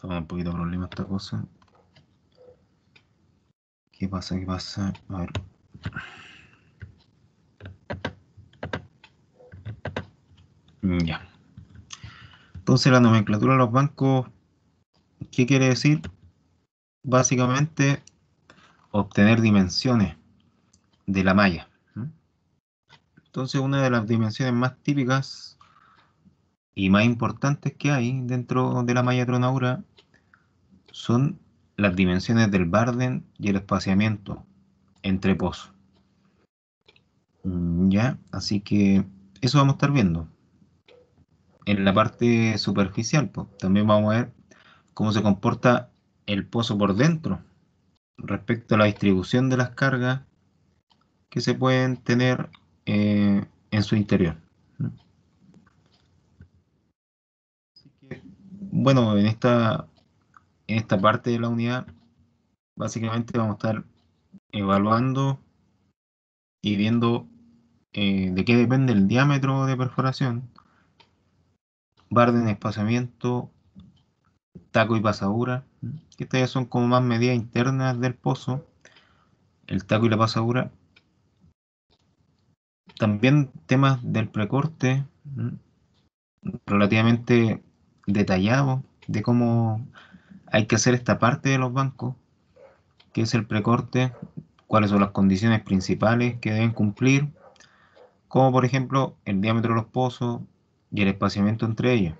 Toma un poquito de problema esta cosa. ¿Qué pasa? ¿Qué pasa? A ver. Ya. Entonces la nomenclatura de los bancos, ¿qué quiere decir? Básicamente obtener dimensiones de la malla. Entonces una de las dimensiones más típicas y más importantes que hay dentro de la malla tronadura son las dimensiones del Barden y el espaciamiento entre pozos. Ya, así que eso vamos a estar viendo. En la parte superficial, pues, también vamos a ver cómo se comporta el pozo por dentro respecto a la distribución de las cargas que se pueden tener en su interior. Bueno, en esta parte de la unidad, básicamente vamos a estar evaluando y viendo de qué depende el diámetro de perforación, barden, espaciamiento, taco y pasadura, que estas ya son como más medidas internas del pozo, el taco y la pasadura. También temas del precorte, relativamente detallados de cómo hay que hacer esta parte de los bancos, que es el precorte, cuáles son las condiciones principales que deben cumplir, como por ejemplo el diámetro de los pozos y el espaciamiento entre ellos,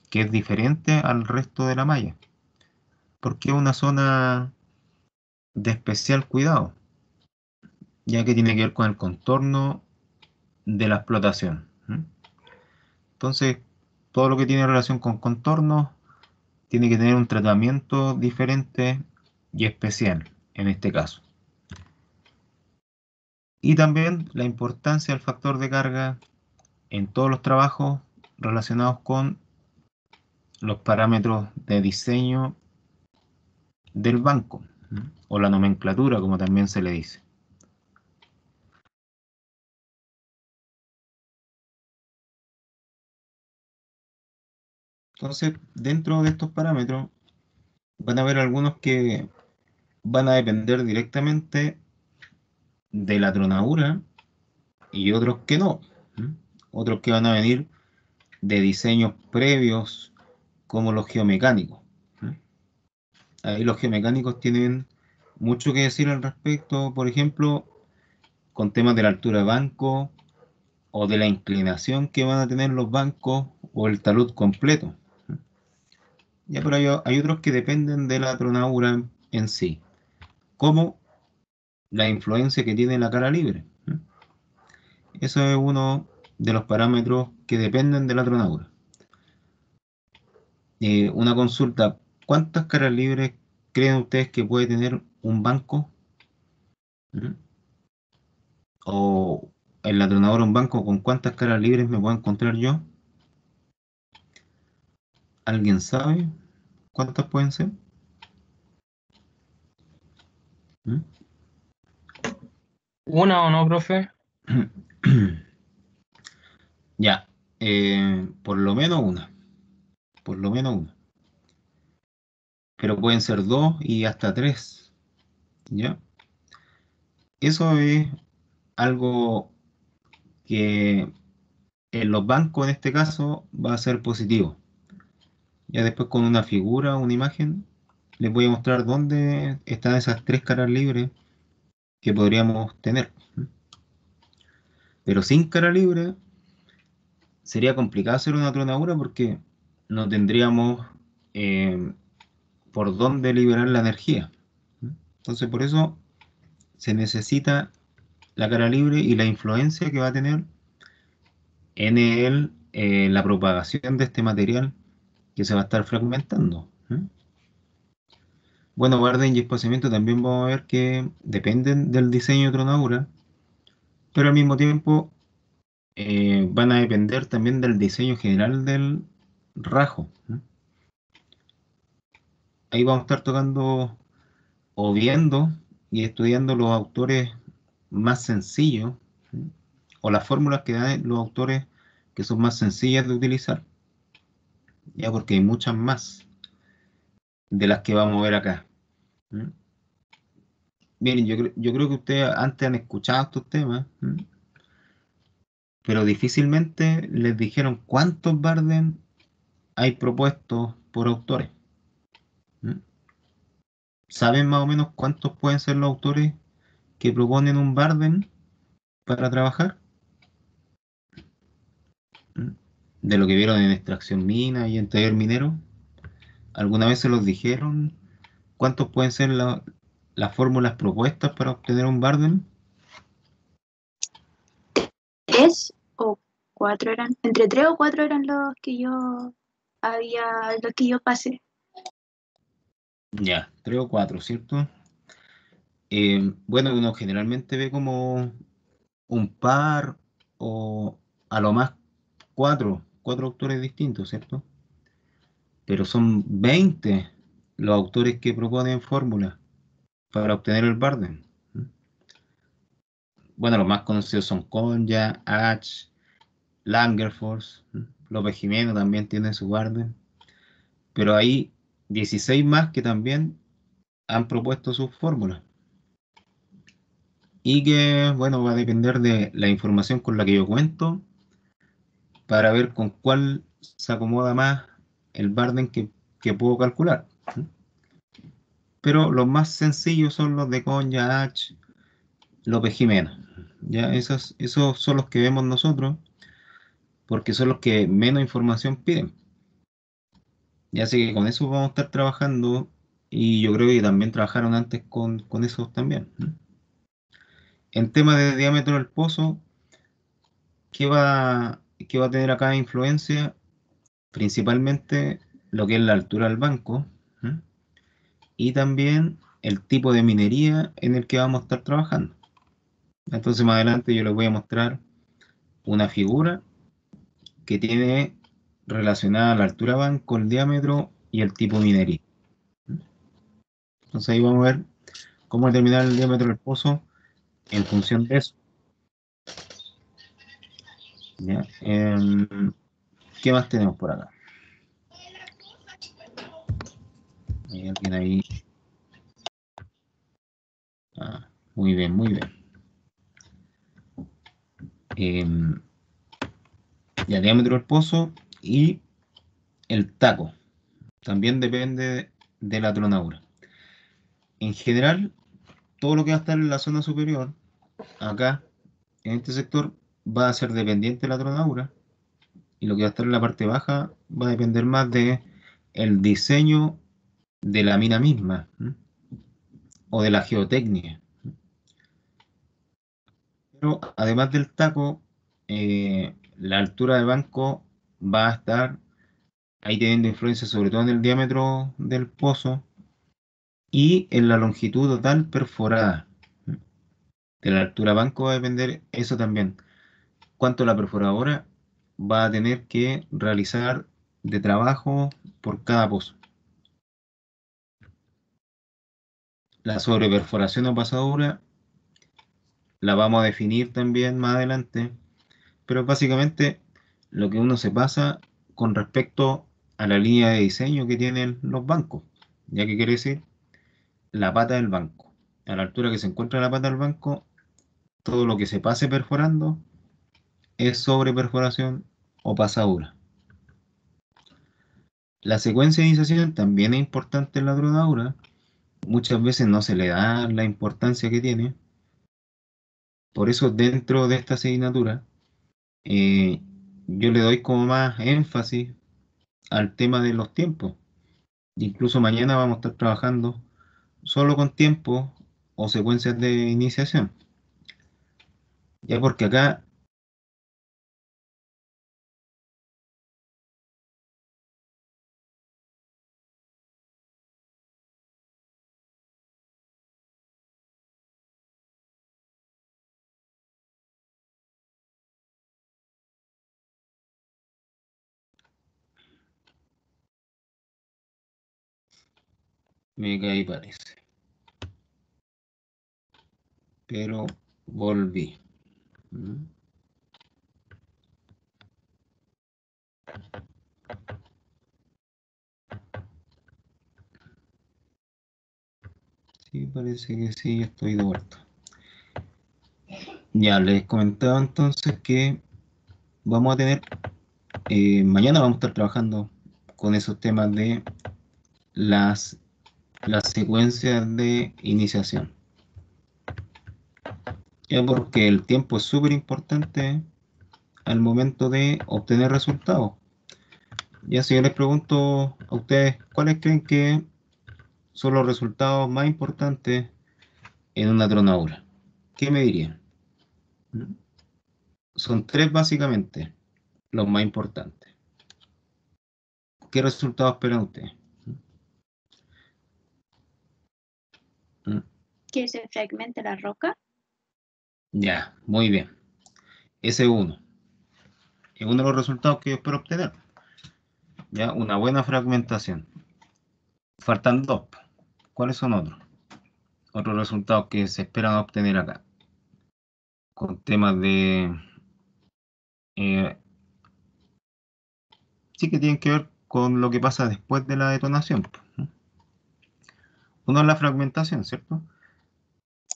que es diferente al resto de la malla, porque es una zona de especial cuidado, ya que tiene que ver con el contorno de la explotación. Entonces, todo lo que tiene relación con contornos tiene que tener un tratamiento diferente y especial en este caso. Y también la importancia del factor de carga en todos los trabajos relacionados con los parámetros de diseño del banco, o la nomenclatura, como también se le dice. Entonces, dentro de estos parámetros van a haber algunos que van a depender directamente de la tronadura y otros que no. Otros que van a venir de diseños previos como los geomecánicos. Ahí los geomecánicos tienen mucho que decir al respecto, por ejemplo, con temas de la altura de banco o de la inclinación que van a tener los bancos o el talud completo. Ya, pero hay otros que dependen de la tronadura en sí, como la influencia que tiene la cara libre. Eso es uno de los parámetros que dependen de la tronadura. Una consulta, ¿cuántas caras libres creen ustedes que puede tener un banco? O en la tronadora un banco, ¿con cuántas caras libres me puedo encontrar yo? ¿Alguien sabe cuántas pueden ser? ¿Mm? ¿Una o no, profe? Ya, por lo menos una, por lo menos una. Pero pueden ser dos y hasta tres, ¿ya? Eso es algo que en los bancos en este caso va a ser positivo. Ya después con una figura, una imagen, les voy a mostrar dónde están esas tres caras libres que podríamos tener. Pero sin cara libre sería complicado hacer una tronadura porque no tendríamos eh, por dónde liberar la energía. Entonces por eso se necesita la cara libre y la influencia que va a tener en la propagación de este material que se va a estar fragmentando. Bueno, Barden y espaciamiento también vamos a ver que dependen del diseño de tronadura, pero al mismo tiempo van a depender también del diseño general del rajo. Ahí vamos a estar tocando o viendo y estudiando los autores más sencillos, ¿sí? O las fórmulas que dan los autores que son más sencillas de utilizar, ya porque hay muchas más. de las que vamos a ver acá. ¿Mm? Miren, yo creo que ustedes antes han escuchado estos temas, pero difícilmente les dijeron cuántos Barden hay propuestos por autores. ¿Mm? ¿Saben más o menos cuántos pueden ser los autores que proponen un Barden para trabajar? ¿Mm? De lo que vieron en extracción mina y en taller minero. ¿Alguna vez se los dijeron cuántos pueden ser las fórmulas propuestas para obtener un Barden? Tres o cuatro eran, entre tres o cuatro eran los que yo pasé. Ya, tres o cuatro, ¿cierto? Bueno, uno generalmente ve como un par o a lo más cuatro autores distintos, ¿cierto? Pero son 20 los autores que proponen fórmulas para obtener el Barden. Bueno, los más conocidos son Konya, H, Langerfors, López Jimeno también tiene su Barden, pero hay 16 más que también han propuesto sus fórmulas y que, bueno, va a depender de la información con la que yo cuento para ver con cuál se acomoda más el Barden que puedo calcular. Pero los más sencillos son los de Konya, H, López Jimeno. Ya, esos son los que vemos nosotros porque son los que menos información piden. Ya sé que con eso vamos a estar trabajando y yo creo que también trabajaron antes con esos también. En tema de diámetro del pozo, ¿qué va a tener acá influencia? Principalmente lo que es la altura del banco, ¿m? Y también el tipo de minería en el que vamos a estar trabajando. Entonces más adelante yo les voy a mostrar una figura que tiene relacionada la altura banco, el diámetro y el tipo de minería. Entonces ahí vamos a ver cómo determinar el diámetro del pozo en función de eso. ¿Ya? ¿Qué más tenemos por acá? Hay alguien ahí. Ah, muy bien, muy bien. Ya, diámetro del pozo y el taco. También depende de la tronadura. En general, todo lo que va a estar en la zona superior, acá, en este sector, va a ser dependiente de la tronadura. Y lo que va a estar en la parte baja va a depender más de el diseño de la mina misma, ¿m? O de la geotecnia. Pero además del taco, la altura de banco va a estar ahí teniendo influencia sobre todo en el diámetro del pozo y en la longitud total perforada. De la altura banco va a depender eso también. Cuánto la perforadora va a tener que realizar de trabajo por cada pozo. La sobreperforación o pasadura la vamos a definir también más adelante, pero básicamente lo que uno se pasa con respecto a la línea de diseño que tienen los bancos, ya que quiere decir la pata del banco. A la altura que se encuentra la pata del banco, todo lo que se pase perforando es sobreperforación o pasadura. La secuencia de iniciación también es importante en la tronadura. Muchas veces no se le da la importancia que tiene. Por eso dentro de esta asignatura eh, yo le doy como más énfasis al tema de los tiempos. Incluso mañana vamos a estar trabajando solo con tiempos o secuencias de iniciación. Ya porque acá me caí parece. Pero volví. ¿Mm? Sí, parece que sí, estoy de vuelta. Ya les comentaba entonces que vamos a tener, mañana vamos a estar trabajando con esos temas de las, las secuencias de iniciación. Ya porque el tiempo es súper importante al momento de obtener resultados. Ya si yo les pregunto a ustedes, ¿cuáles creen que son los resultados más importantes en una tronadura? ¿Qué me dirían? Son tres básicamente los más importantes. ¿Qué resultados esperan ustedes? Que se fragmente la roca. Ya, muy bien. Ese es uno. Es uno de los resultados que yo espero obtener. Ya, una buena fragmentación. Faltan dos. ¿Cuáles son otros? Otros resultados que se esperan obtener acá. Con temas de... eh, sí que tienen que ver con lo que pasa después de la detonación. Uno es la fragmentación, ¿cierto?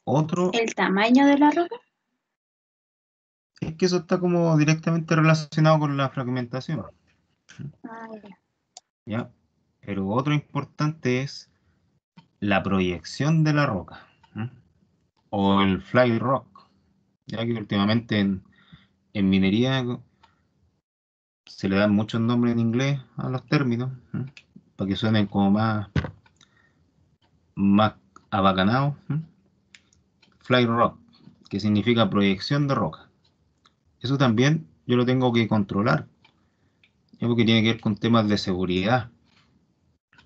Otro El tamaño de la roca. es que eso está como directamente relacionado con la fragmentación. Ah, ya. ¿Ya? Pero otro importante es la proyección de la roca. O el fly rock. Ya que últimamente en minería se le dan muchos nombres en inglés a los términos, para que suenen como más abacanados. Fly rock, que significa proyección de roca. Eso también yo lo tengo que controlar, ¿ya? Porque tiene que ver con temas de seguridad.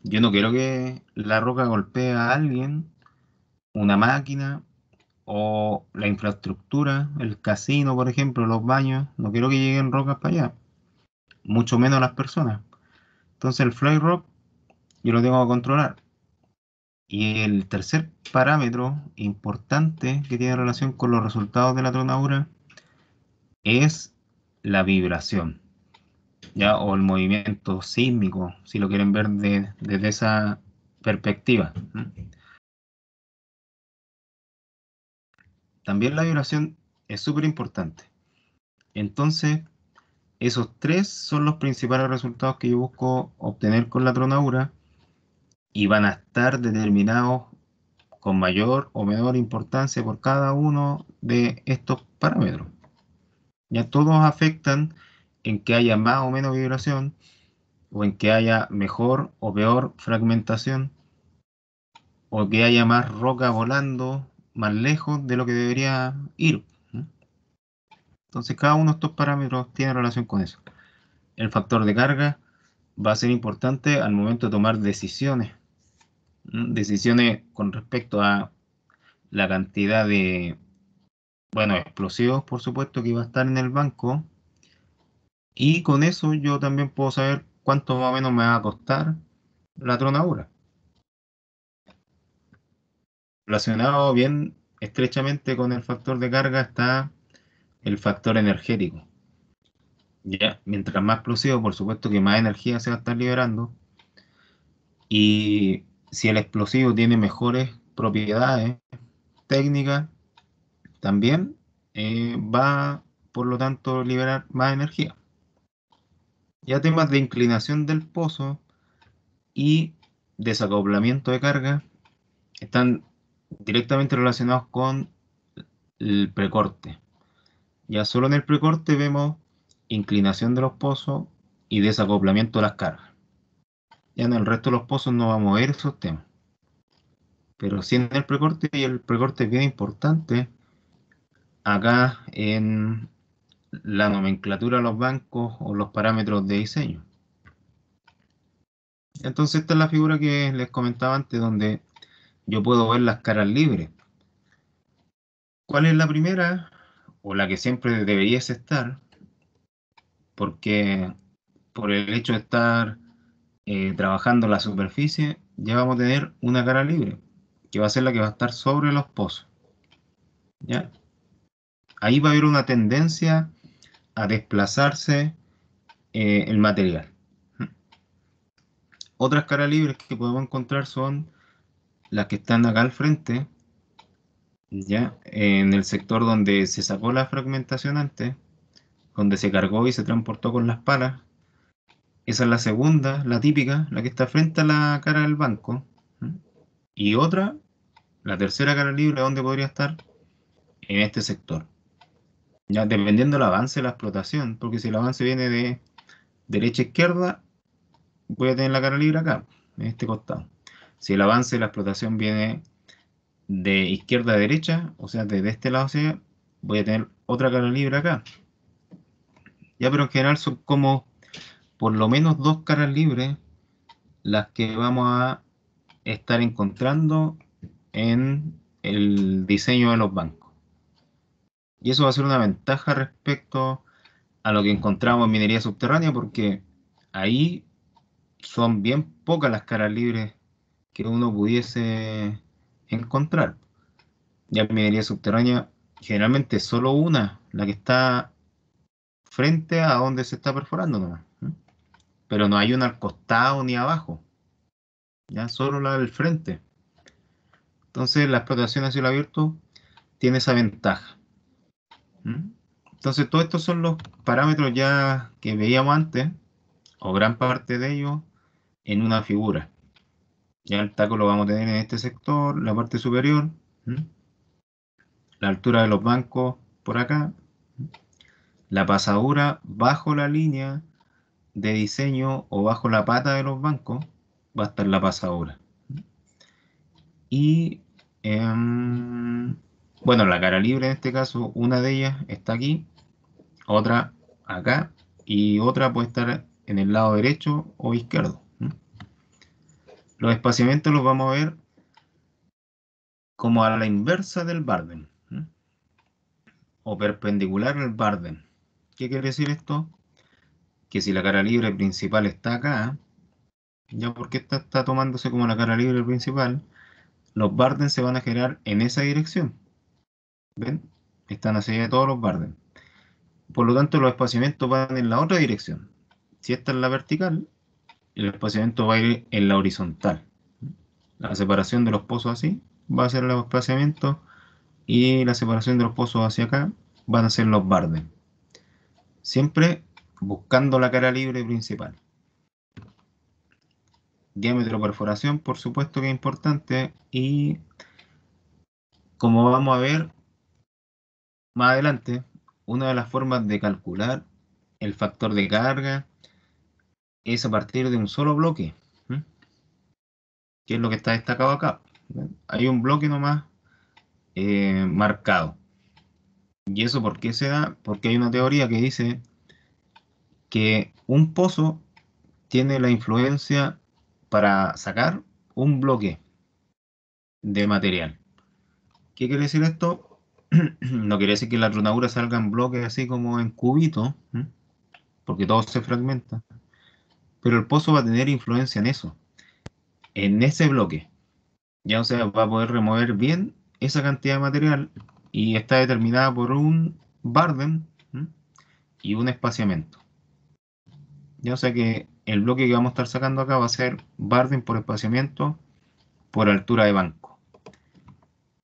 Yo no quiero que la roca golpee a alguien, una máquina o la infraestructura, el casino, por ejemplo, los baños. No quiero que lleguen rocas para allá, mucho menos las personas. Entonces el fly rock yo lo tengo que controlar. Y el tercer parámetro importante que tiene relación con los resultados de la tronadura es la vibración, ¿ya? O el movimiento sísmico, si lo quieren ver desde esa perspectiva. También la vibración es súper importante. Entonces, esos tres son los principales resultados que yo busco obtener con la tronadura y van a estar determinados con mayor o menor importancia por cada uno de estos parámetros. Ya todos afectan en que haya más o menos vibración o en que haya mejor o peor fragmentación o que haya más roca volando más lejos de lo que debería ir. Entonces cada uno de estos parámetros tiene relación con eso. El factor de carga va a ser importante al momento de tomar decisiones. Decisiones con respecto a la cantidad de, bueno, explosivos, por supuesto, que va a estar en el banco. Y con eso yo también puedo saber cuánto más o menos me va a costar la tronadura. Relacionado bien estrechamente con el factor de carga está el factor energético. Ya, mientras más explosivo, por supuesto que más energía se va a estar liberando. Y si el explosivo tiene mejores propiedades técnicas, también va, por lo tanto, a liberar más energía. Ya temas de inclinación del pozo y desacoplamiento de carga están directamente relacionados con el precorte. Ya solo en el precorte vemos inclinación de los pozos y desacoplamiento de las cargas. Ya en el resto de los pozos no vamos a ver esos temas. Pero sí en el precorte, y el precorte es bien importante acá en la nomenclatura de los bancos o los parámetros de diseño. Entonces esta es la figura que les comentaba antes, donde yo puedo ver las caras libres. ¿Cuál es la primera? O la que siempre deberías estar, porque por el hecho de estar trabajando la superficie, ya vamos a tener una cara libre, que va a ser la que va a estar sobre los pozos. ¿Ya? Ahí va a haber una tendencia a desplazarse el material. Otras caras libres que podemos encontrar son las que están acá al frente, ya, en el sector donde se sacó la fragmentación antes, donde se cargó y se transportó con las palas. Esa es la segunda, la típica, la que está frente a la cara del banco. ¿Mm? Y otra, la tercera cara libre, ¿dónde podría estar? En este sector. Ya dependiendo del avance de la explotación, porque si el avance viene de derecha a izquierda, voy a tener la cara libre acá, en este costado. Si el avance de la explotación viene de izquierda a derecha, o sea, desde este lado hacia allá, voy a tener otra cara libre acá. Ya, pero en general son como por lo menos dos caras libres las que vamos a estar encontrando en el diseño de los bancos. Y eso va a ser una ventaja respecto a lo que encontramos en minería subterránea, porque ahí son bien pocas las caras libres que uno pudiese encontrar. Ya en minería subterránea, generalmente solo una, la que está frente a donde se está perforando nomás. ¿Mm? Pero no hay una al costado ni abajo, ya solo la del frente. Entonces la explotación a cielo abierto tiene esa ventaja. ¿Mm? Entonces todos estos son los parámetros ya que veíamos antes, o gran parte de ellos, en una figura. Ya el taco lo vamos a tener en este sector, la parte superior, ¿Mm? La altura de los bancos por acá, la pasadura bajo la línea de diseño o bajo la pata de los bancos, va a estar la pasadura. Y bueno, la cara libre en este caso, una de ellas está aquí, otra acá y otra puede estar en el lado derecho o izquierdo. Los espaciamientos los vamos a ver como a la inversa del Barden o perpendicular al Barden. ¿Qué quiere decir esto? Que si la cara libre principal está acá, ya porque esta está tomándose como la cara libre principal, los Barden se van a generar en esa dirección. ¿Ven? Están hacia allá todos los Barden. Por lo tanto, los espaciamientos van en la otra dirección. Si esta es la vertical, el espaciamiento va a ir en la horizontal. La separación de los pozos así va a ser los espaciamientos y la separación de los pozos hacia acá van a ser los Barden. Siempre buscando la cara libre principal. Diámetro de perforación, por supuesto que es importante, y como vamos a ver más adelante, una de las formas de calcular el factor de carga es a partir de un solo bloque, ¿m? Que es lo que está destacado acá. ¿Ven? Hay un bloque nomás marcado. ¿Y eso por qué se da? Porque hay una teoría que dice que un pozo tiene la influencia para sacar un bloque de material. ¿Qué quiere decir esto? No quiere decir que la tronadura salga en bloques así como en cubitos, ¿m? Porque todo se fragmenta. Pero el pozo va a tener influencia en eso, en ese bloque. Ya, o sea, va a poder remover bien esa cantidad de material y está determinada por un Barden, ¿m? Y un espaciamiento. Ya, o sea que el bloque que vamos a estar sacando acá va a ser Barden por espaciamiento por altura de banco.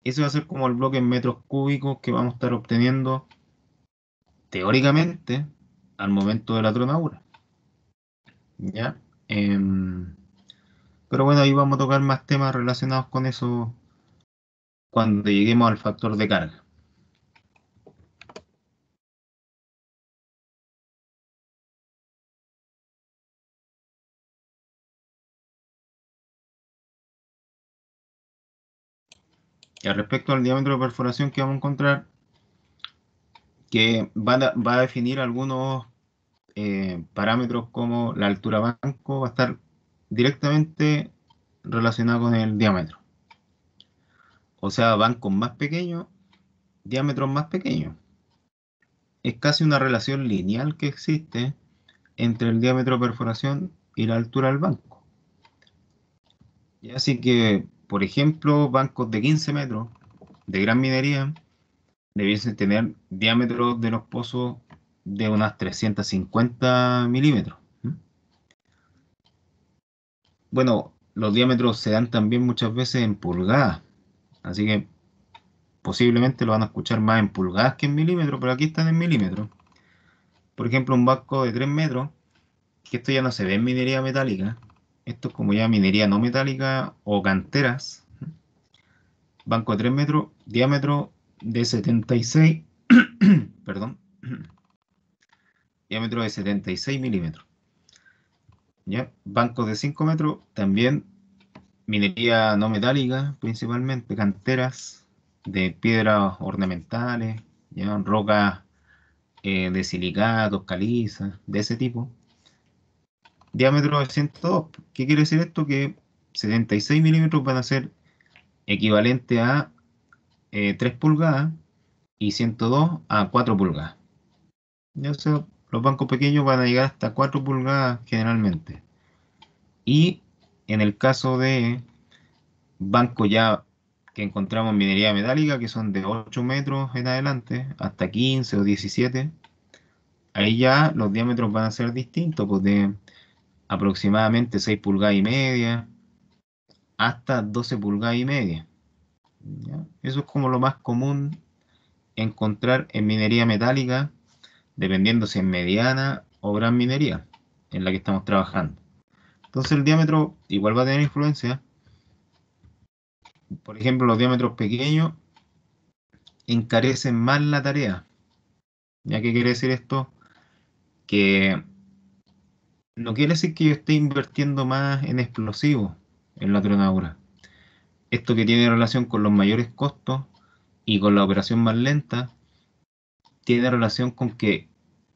Ese va a ser como el bloque en metros cúbicos que vamos a estar obteniendo teóricamente al momento de la tronadura. ¿Ya? Pero bueno, ahí vamos a tocar más temas relacionados con eso cuando lleguemos al factor de carga. Y al respecto al diámetro de perforación que vamos a encontrar, que va a definir algunos parámetros como la altura banco, va a estar directamente relacionado con el diámetro. O sea, bancos más pequeños, diámetros más pequeños. Es casi una relación lineal que existe entre el diámetro de perforación y la altura del banco. Y así que, por ejemplo, bancos de 15 metros de gran minería debiesen tener diámetros de los pozos de unas 350 milímetros. ¿Mm? Bueno, los diámetros se dan también muchas veces en pulgadas, así que posiblemente lo van a escuchar más en pulgadas que en milímetros, pero aquí están en milímetros. Por ejemplo, un banco de 3 metros, que esto ya no se ve en minería metálica, esto es como ya minería no metálica o canteras. Banco de 3 metros, diámetro de 76, perdón, diámetro de 76 milímetros. ¿Ya? Bancos de 5 metros, también minería no metálica, principalmente canteras de piedras ornamentales, ¿ya? Rocas de silicatos, calizas, de ese tipo. Diámetro de 102. ¿Qué quiere decir esto? Que 76 milímetros van a ser equivalente a 3 pulgadas y 102 a 4 pulgadas. Ya sea, los bancos pequeños van a llegar hasta 4 pulgadas generalmente. Y en el caso de bancos ya que encontramos en minería metálica, que son de 8 metros en adelante, hasta 15 o 17, ahí ya los diámetros van a ser distintos, pues de aproximadamente 6 pulgadas y media hasta 12 pulgadas y media. ¿Ya? Eso es como lo más común encontrar en minería metálica, dependiendo si es mediana o gran minería en la que estamos trabajando. Entonces el diámetro igual va a tener influencia. Por ejemplo, los diámetros pequeños encarecen más la tarea. ¿Ya qué quiere decir esto? Que no quiere decir que yo esté invirtiendo más en explosivos en la tronadura. Esto que tiene relación con los mayores costos y con la operación más lenta, tiene relación con que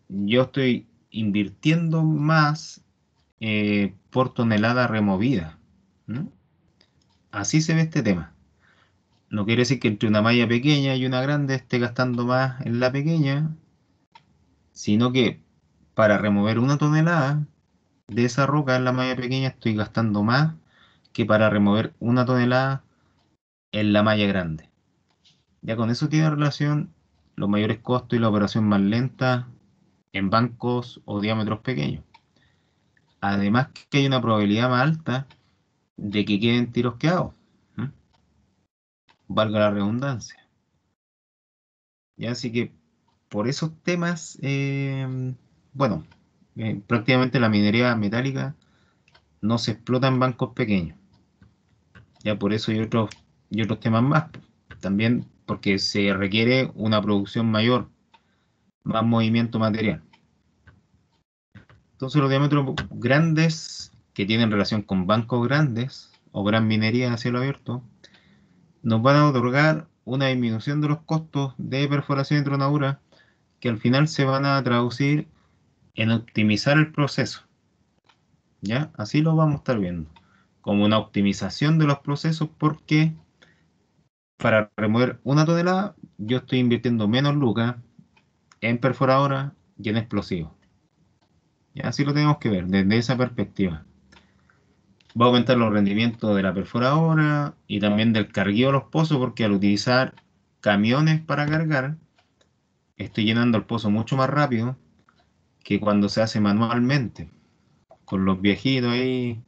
yo estoy invirtiendo más por tonelada removida. ¿No? Así se ve este tema. No quiere decir que entre una malla pequeña y una grande esté gastando más en la pequeña, sino que para remover una tonelada de esa roca en la malla pequeña estoy gastando más que para remover una tonelada en la malla grande. Ya con eso tiene relación los mayores costos y la operación más lenta en bancos o diámetros pequeños. Además que hay una probabilidad más alta de que queden tiros quedados. ¿Mm? Valga la redundancia. Ya así que por esos temas, bueno, prácticamente la minería metálica no se explota en bancos pequeños. Ya por eso y otros temas más. También porque se requiere una producción mayor, más movimiento material. Entonces los diámetros grandes, que tienen relación con bancos grandes o gran minería a cielo abierto, nos van a otorgar una disminución de los costos de perforación y tronadura que al final se van a traducir en optimizar el proceso. ¿Ya? Así lo vamos a estar viendo. Como una optimización de los procesos porque para remover una tonelada yo estoy invirtiendo menos lucas en perforadora y en explosivos. ¿Ya? Así lo tenemos que ver desde esa perspectiva. Va a aumentar los rendimientos de la perforadora y también del cargueo de los pozos porque al utilizar camiones para cargar estoy llenando el pozo mucho más rápido que cuando se hace manualmente con los viejitos ahí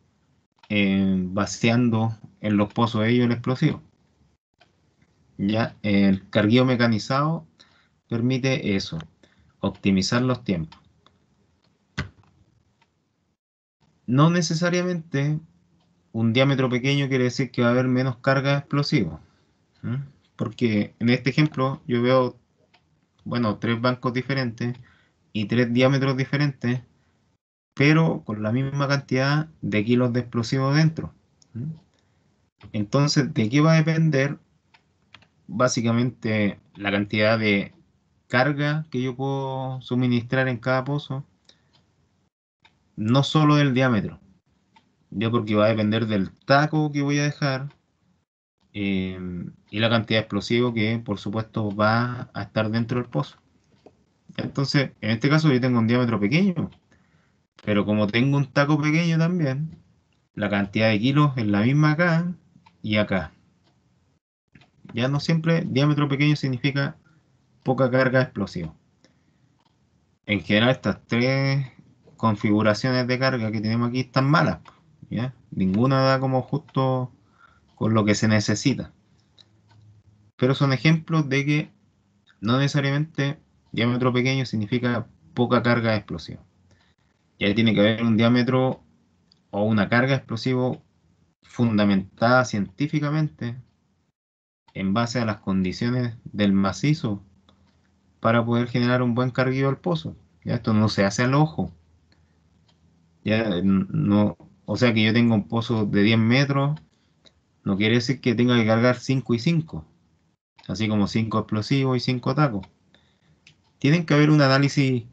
vaciando en los pozos ellos el explosivo. Ya el cargueo mecanizado permite eso, optimizar los tiempos. No necesariamente un diámetro pequeño quiere decir que va a haber menos carga de explosivos. ¿Mm? Porque en este ejemplo yo veo, bueno, 3 bancos diferentes y 3 diámetros diferentes, pero con la misma cantidad de kilos de explosivo dentro. ¿Mm? Entonces, ¿de qué va a depender básicamente la cantidad de carga que yo puedo suministrar en cada pozo? No solo del diámetro, ya porque va a depender del taco que voy a dejar eh, y la cantidad de explosivo que por supuesto va a estar dentro del pozo. Entonces, en este caso yo tengo un diámetro pequeño, pero como tengo un taco pequeño también, la cantidad de kilos es la misma acá y acá. Ya no siempre diámetro pequeño significa poca carga explosiva. En general estas 3 configuraciones de carga que tenemos aquí están malas, ¿ya? ninguna da como justo con lo que se necesita. Pero son ejemplos de que no necesariamente diámetro pequeño significa poca carga explosiva. Ya tiene que haber un diámetro o una carga explosiva fundamentada científicamente en base a las condiciones del macizo para poder generar un buen carguillo al pozo. Ya esto no se hace al ojo. Ya no, o sea que yo tengo un pozo de 10 metros, no quiere decir que tenga que cargar 5 y 5, así como 5 explosivos y 5 tacos. Tienen que haber un análisis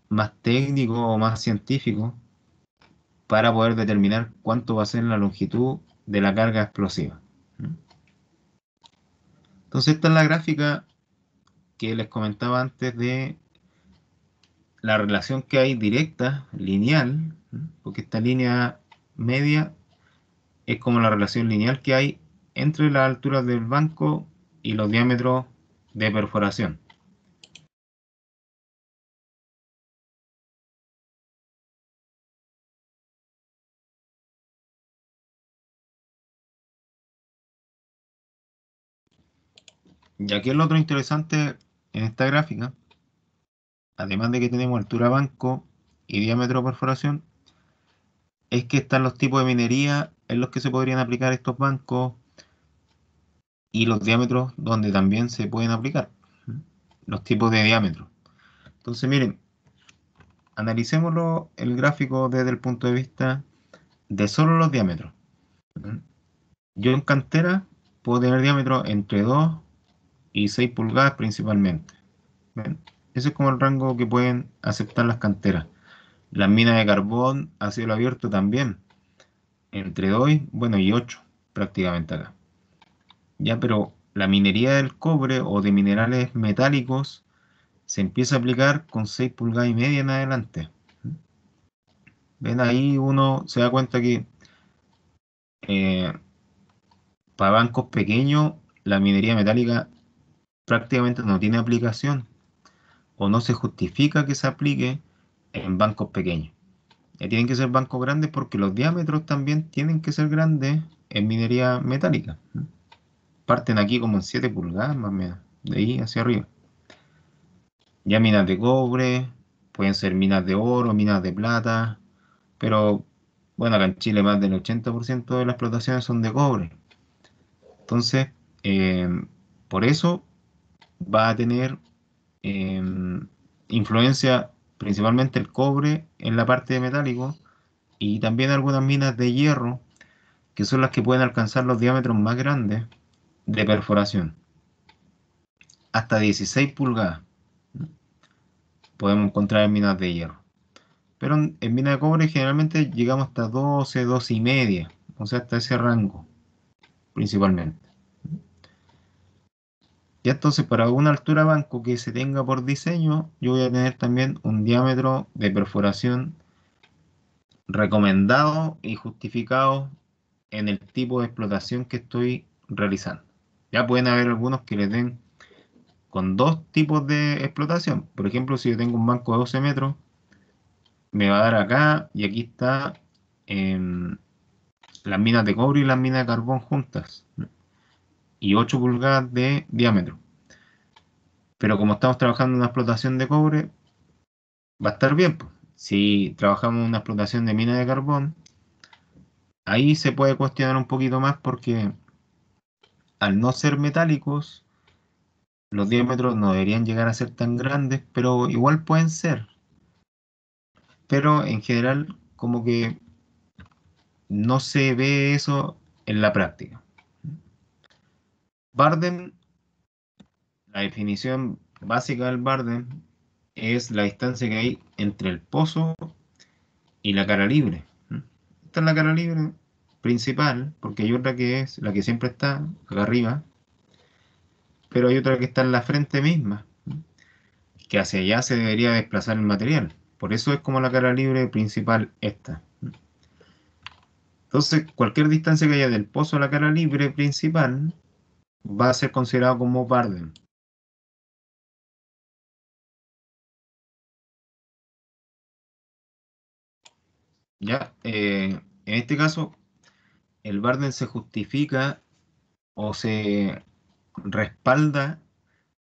más técnico o más científico para poder determinar cuánto va a ser la longitud de la carga explosiva. Entonces esta es la gráfica que les comentaba antes de la relación que hay directa, lineal, porque esta línea media es como la relación lineal que hay entre las alturas del banco y los diámetros de perforación. Y aquí es lo otro interesante en esta gráfica, además de que tenemos altura banco y diámetro de perforación, es que están los tipos de minería en los que se podrían aplicar estos bancos y los diámetros donde también se pueden aplicar, los tipos de diámetros. Entonces, miren, analicémoslo el gráfico desde el punto de vista de solo los diámetros. Yo en cantera puedo tener diámetros entre 2 y 6 pulgadas principalmente. ¿Ven? Ese es como el rango que pueden aceptar las canteras. Las minas de carbón a cielo abierto también, entre 2 bueno, y 8 prácticamente acá. Ya, pero la minería del cobre o de minerales metálicos se empieza a aplicar con 6 pulgadas y media en adelante. Ven ahí uno se da cuenta que eh, para bancos pequeños la minería metálica prácticamente no tiene aplicación o no se justifica que se aplique en bancos pequeños. Ya tienen que ser bancos grandes porque los diámetros también tienen que ser grandes en minería metálica. Parten aquí como en 7 pulgadas más o menos, de ahí hacia arriba. Ya minas de cobre, pueden ser minas de oro, minas de plata, pero bueno, acá en Chile más del 80% de las explotaciones son de cobre. Entonces, eh, por eso va a tener eh, influencia principalmente el cobre en la parte de metálico y también algunas minas de hierro, que son las que pueden alcanzar los diámetros más grandes de perforación, hasta 16 pulgadas podemos encontrar en minas de hierro. Pero en minas de cobre generalmente llegamos hasta 12, 12 y media, o sea, hasta ese rango principalmente. Ya entonces para una altura banco que se tenga por diseño, yo voy a tener también un diámetro de perforación recomendado y justificado en el tipo de explotación que estoy realizando. Ya pueden haber algunos que les den con dos tipos de explotación. Por ejemplo, si yo tengo un banco de 12 metros, me va a dar acá y aquí está em, las minas de cobre y las minas de carbón juntas, ¿no? Y 8 pulgadas de diámetro. Pero como estamos trabajando en una explotación de cobre, va a estar bien, pues. Si trabajamos en una explotación de mina de carbón, ahí se puede cuestionar un poquito más porque al no ser metálicos, los diámetros no deberían llegar a ser tan grandes, pero igual pueden ser. Pero en general, como que no se ve eso en la práctica. Bardem, la definición básica del Bardem es la distancia que hay entre el pozo y la cara libre. Esta es la cara libre principal, porque hay otra que es la que siempre está acá arriba, pero hay otra que está en la frente misma, que hacia allá se debería desplazar el material. Por eso es como la cara libre principal esta. Entonces, cualquier distancia que haya del pozo a la cara libre principal va a ser considerado como Bardem. ¿Ya? En este caso, el Barden se justifica o se respalda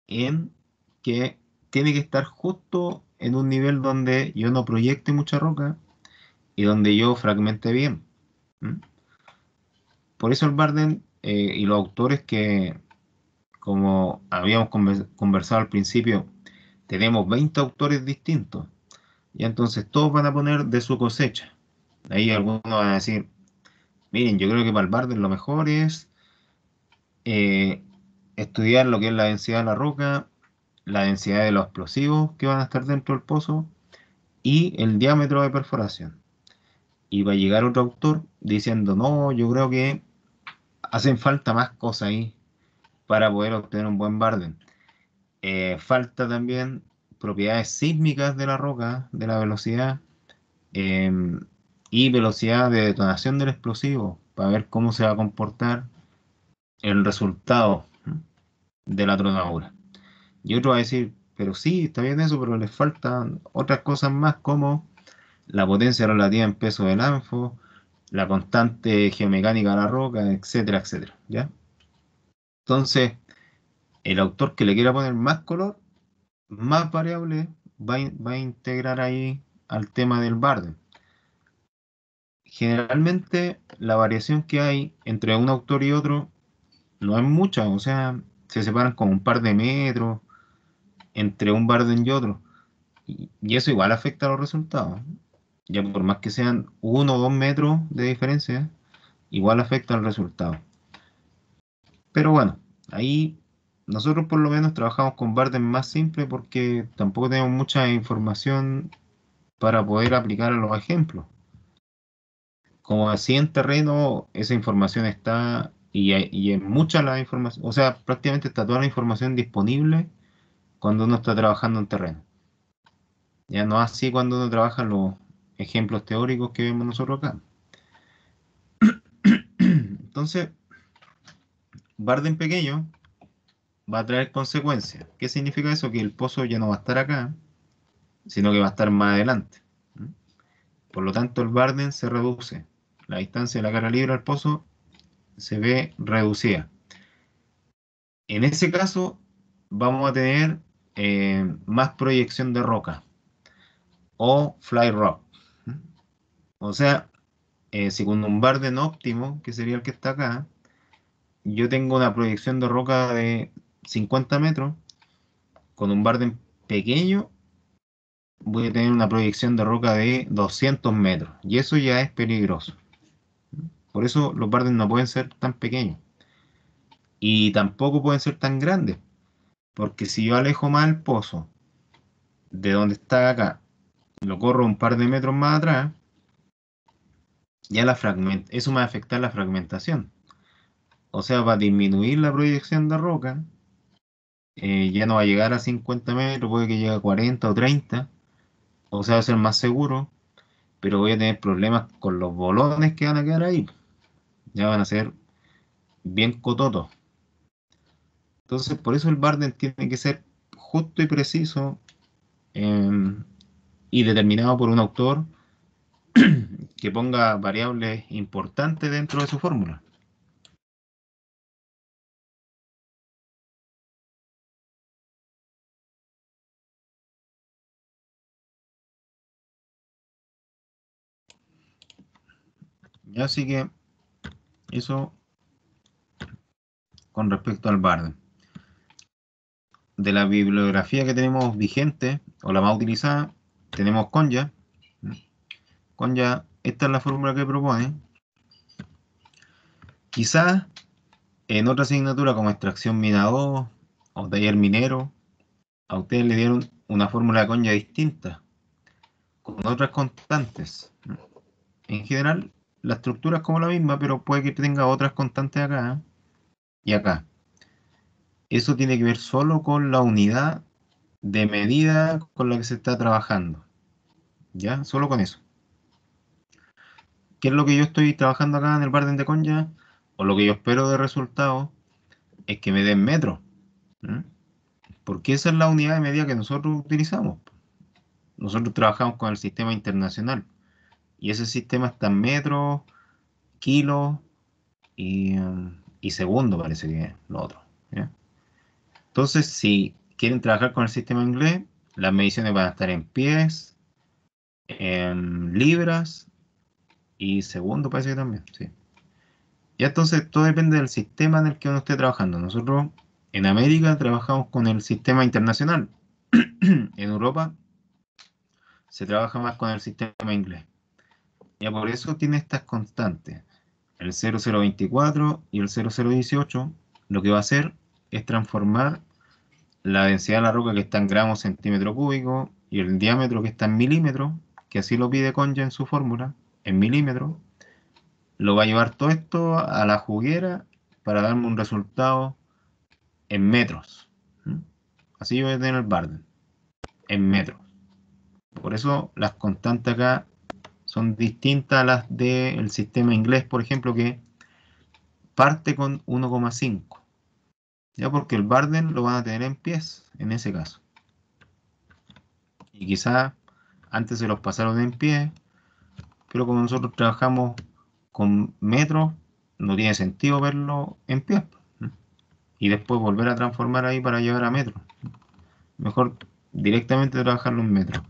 en que tiene que estar justo en un nivel donde yo no proyecte mucha roca y donde yo fragmente bien. ¿Mm? Por eso el Barden y los autores que, como habíamos conversado al principio, tenemos 20 autores distintos, y entonces todos van a poner de su cosecha. Ahí algunos van a decir, miren, yo creo que para el Barden lo mejor es eh, estudiar lo que es la densidad de la roca, la densidad de los explosivos que van a estar dentro del pozo y el diámetro de perforación. Y va a llegar otro autor diciendo, no, yo creo que hacen falta más cosas ahí para poder obtener un buen Barden. Falta también propiedades sísmicas de la roca, de la velocidad, eh, y velocidad de detonación del explosivo, para ver cómo se va a comportar el resultado de la tronadura. Y otro va a decir, pero sí, está bien eso, pero les faltan otras cosas más como la potencia relativa en peso del anfo, la constante geomecánica de la roca, etcétera, etcétera, ¿ya? Entonces, el autor que le quiera poner más color, más variable, va a integrar ahí al tema del Barden. Generalmente, la variación que hay entre un autor y otro no es mucha, o sea, se separan como un par de metros entre un Barden y otro. Y eso igual afecta a los resultados. Ya por más que sean 1 o 2 metros de diferencia, igual afecta al resultado. Pero bueno, ahí nosotros por lo menos trabajamos con Barden más simple porque tampoco tenemos mucha información para poder aplicar a los ejemplos. Como así en terreno, esa información está y en mucha la información, o sea, prácticamente está toda la información disponible cuando uno está trabajando en terreno. Ya no así cuando uno trabaja en los ejemplos teóricos que vemos nosotros acá. Entonces, Barden pequeño va a traer consecuencias. ¿Qué significa eso? Que el pozo ya no va a estar acá, sino que va a estar más adelante. ¿Mm? Por lo tanto, el Barden se reduce. La distancia de la cara libre al pozo se ve reducida. En ese caso, vamos a tener más proyección de roca o fly rock. ¿Mm? O sea, si con un Barden óptimo, que sería el que está acá, yo tengo una proyección de roca de 50 metros, con un Barden pequeño voy a tener una proyección de roca de 200 metros, y eso ya es peligroso. Por eso los Barden no pueden ser tan pequeños, y tampoco pueden ser tan grandes, porque si yo alejo más el pozo de donde está acá, lo corro un par de metros más atrás, ya eso me va a afectar la fragmentación. O sea, va a disminuir la proyección de roca, ya no va a llegar a 50 metros, puede que llegue a 40 o 30, o sea, va a ser más seguro, pero voy a tener problemas con los bolones que van a quedar ahí. Ya van a ser bien cototos. Entonces, por eso el Barden tiene que ser justo y preciso, eh, y determinado por un autor que ponga variables importantes dentro de su fórmula. Y así que eso con respecto al Barden. De la bibliografía que tenemos vigente, o la más utilizada, tenemos Konya. Konya, esta es la fórmula que propone. Quizás en otra asignatura como extracción mina 2 o taller minero, a ustedes le dieron una fórmula de Konya distinta, con otras constantes. En general, la estructura es como la misma, pero puede que tenga otras constantes acá y acá. Eso tiene que ver solo con la unidad de medida con la que se está trabajando. ¿Ya? Solo con eso. ¿Qué es lo que yo estoy trabajando acá en el Barden de Konya? O lo que yo espero de resultado es que me den metros. ¿Mm? Porque esa es la unidad de medida que nosotros utilizamos. Nosotros trabajamos con el sistema internacional. Y ese sistema está en metros, kilos y segundo parece que es lo otro. ¿Ya? Entonces, si quieren trabajar con el sistema inglés, las mediciones van a estar en pies, en libras y segundo parece que también, sí. Ya entonces todo depende del sistema en el que uno esté trabajando. Nosotros en América trabajamos con el sistema internacional. En Europa se trabaja más con el sistema inglés. Ya por eso tiene estas constantes. El 0024 y el 0018 lo que va a hacer es transformar la densidad de la roca que está en gramos centímetro cúbico y el diámetro que está en milímetros, que así lo pide Conja en su fórmula, en milímetros, lo va a llevar todo esto a la juguera para darme un resultado en metros. ¿Mm? Así yo voy a tener el Barden, en metros. Por eso las constantes acá son distintas a las del sistema inglés, por ejemplo, que parte con 1,5. Ya porque el Barden lo van a tener en pies, en ese caso. Y quizás antes se los pasaron en pies, pero como nosotros trabajamos con metros, no tiene sentido verlo en pies. Y después volver a transformar ahí para llevar a metros. Mejor directamente trabajarlo en metros.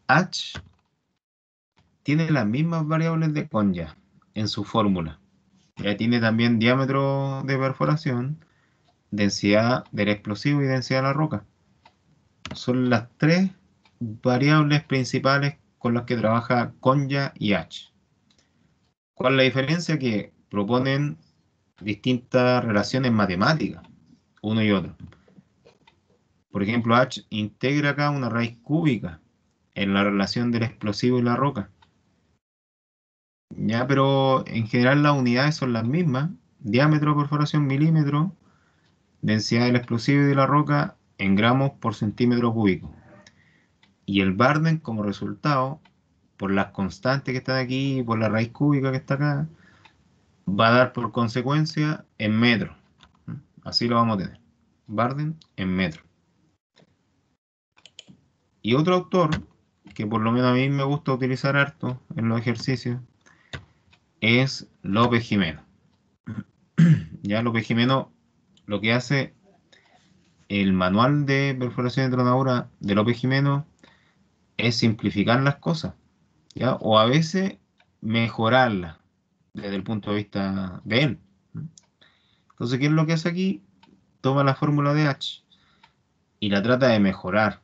H tiene las mismas variables de Conja en su fórmula. Ya tiene también diámetro de perforación, densidad del explosivo y densidad de la roca. Son las tres variables principales con las que trabaja Conja y H. ¿Cuál es la diferencia? Que proponen distintas relaciones matemáticas, uno y otro. Por ejemplo, H integra acá una raíz cúbica en la relación del explosivo y la roca. Ya, pero en general las unidades son las mismas. Diámetro de perforación milímetro, densidad del explosivo y de la roca en gramos por centímetro cúbico. Y el Barden como resultado, por las constantes que están aquí y por la raíz cúbica que está acá, va a dar por consecuencia en metros. Así lo vamos a tener. Barden en metros. Y otro autor, que por lo menos a mí me gusta utilizar harto en los ejercicios, es López Jimeno. Ya López Jimeno lo que hace el manual de perforación de tronadura de López Jimeno es simplificar las cosas, ¿ya? O a veces mejorarlas desde el punto de vista de él. Entonces, ¿qué es lo que hace aquí? Toma la fórmula de H y la trata de mejorar,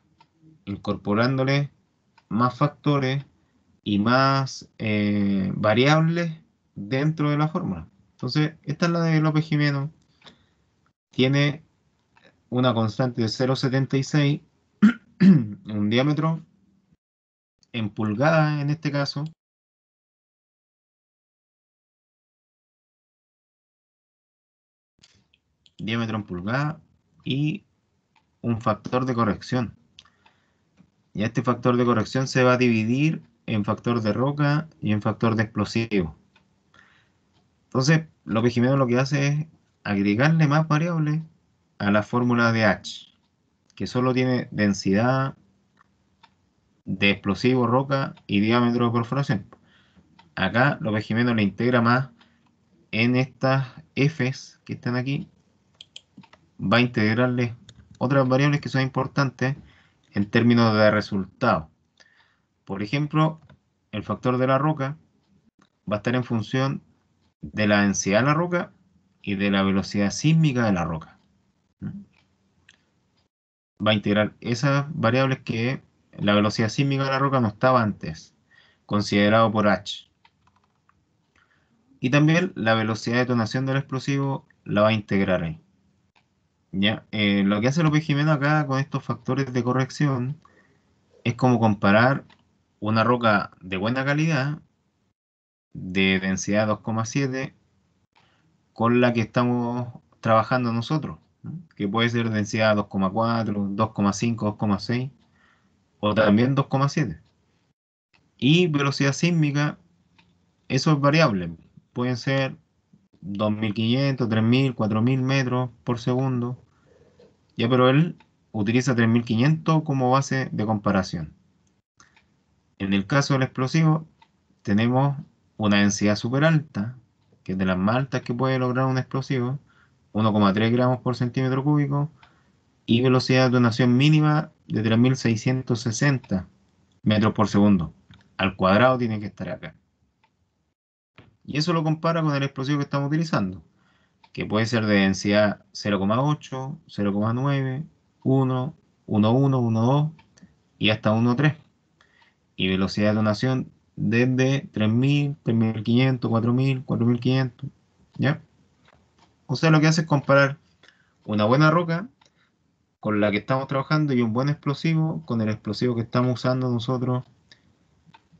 incorporándole más factores y más variables dentro de la fórmula. Entonces, esta es la de López Jimeno. Tiene una constante de 0,76, un diámetro en pulgadas en este caso, diámetro en pulgadas y un factor de corrección. Y este factor de corrección se va a dividir en factor de roca y en factor de explosivo. Entonces, López Jimeno lo que hace es agregarle más variables a la fórmula de H, que solo tiene densidad de explosivo, roca y diámetro de perforación. Acá López Jimeno le integra más en estas Fs que están aquí, va a integrarle otras variables que son importantes en términos de resultado. Por ejemplo, el factor de la roca va a estar en función de la densidad de la roca y de la velocidad sísmica de la roca. Va a integrar esas variables que la velocidad sísmica de la roca no estaba antes, considerado por H. Y también la velocidad de detonación del explosivo la va a integrar ahí. ¿Ya? Lo que hace López Jimeno acá con estos factores de corrección es como comparar una roca de buena calidad, de densidad 2,7, con la que estamos trabajando nosotros, ¿no? Que puede ser densidad 2,4, 2,5, 2,6 o también 2,7. Y velocidad sísmica, eso es variable. Pueden ser 2.500, 3.000, 4.000 metros por segundo. Ya, pero él utiliza 3.500 como base de comparación. En el caso del explosivo, tenemos una densidad súper alta, que es de las más altas que puede lograr un explosivo, 1,3 gramos por centímetro cúbico, y velocidad de detonación mínima de 3660 metros por segundo. Al cuadrado tiene que estar acá. Y eso lo compara con el explosivo que estamos utilizando, que puede ser de densidad 0,8, 0,9, 1, 1,1, 1,2 y hasta 1,3. Y velocidad de detonación desde 3000, 3500, 4000, 4500. ¿Ya? O sea, lo que hace es comparar una buena roca con la que estamos trabajando y un buen explosivo con el explosivo que estamos usando nosotros,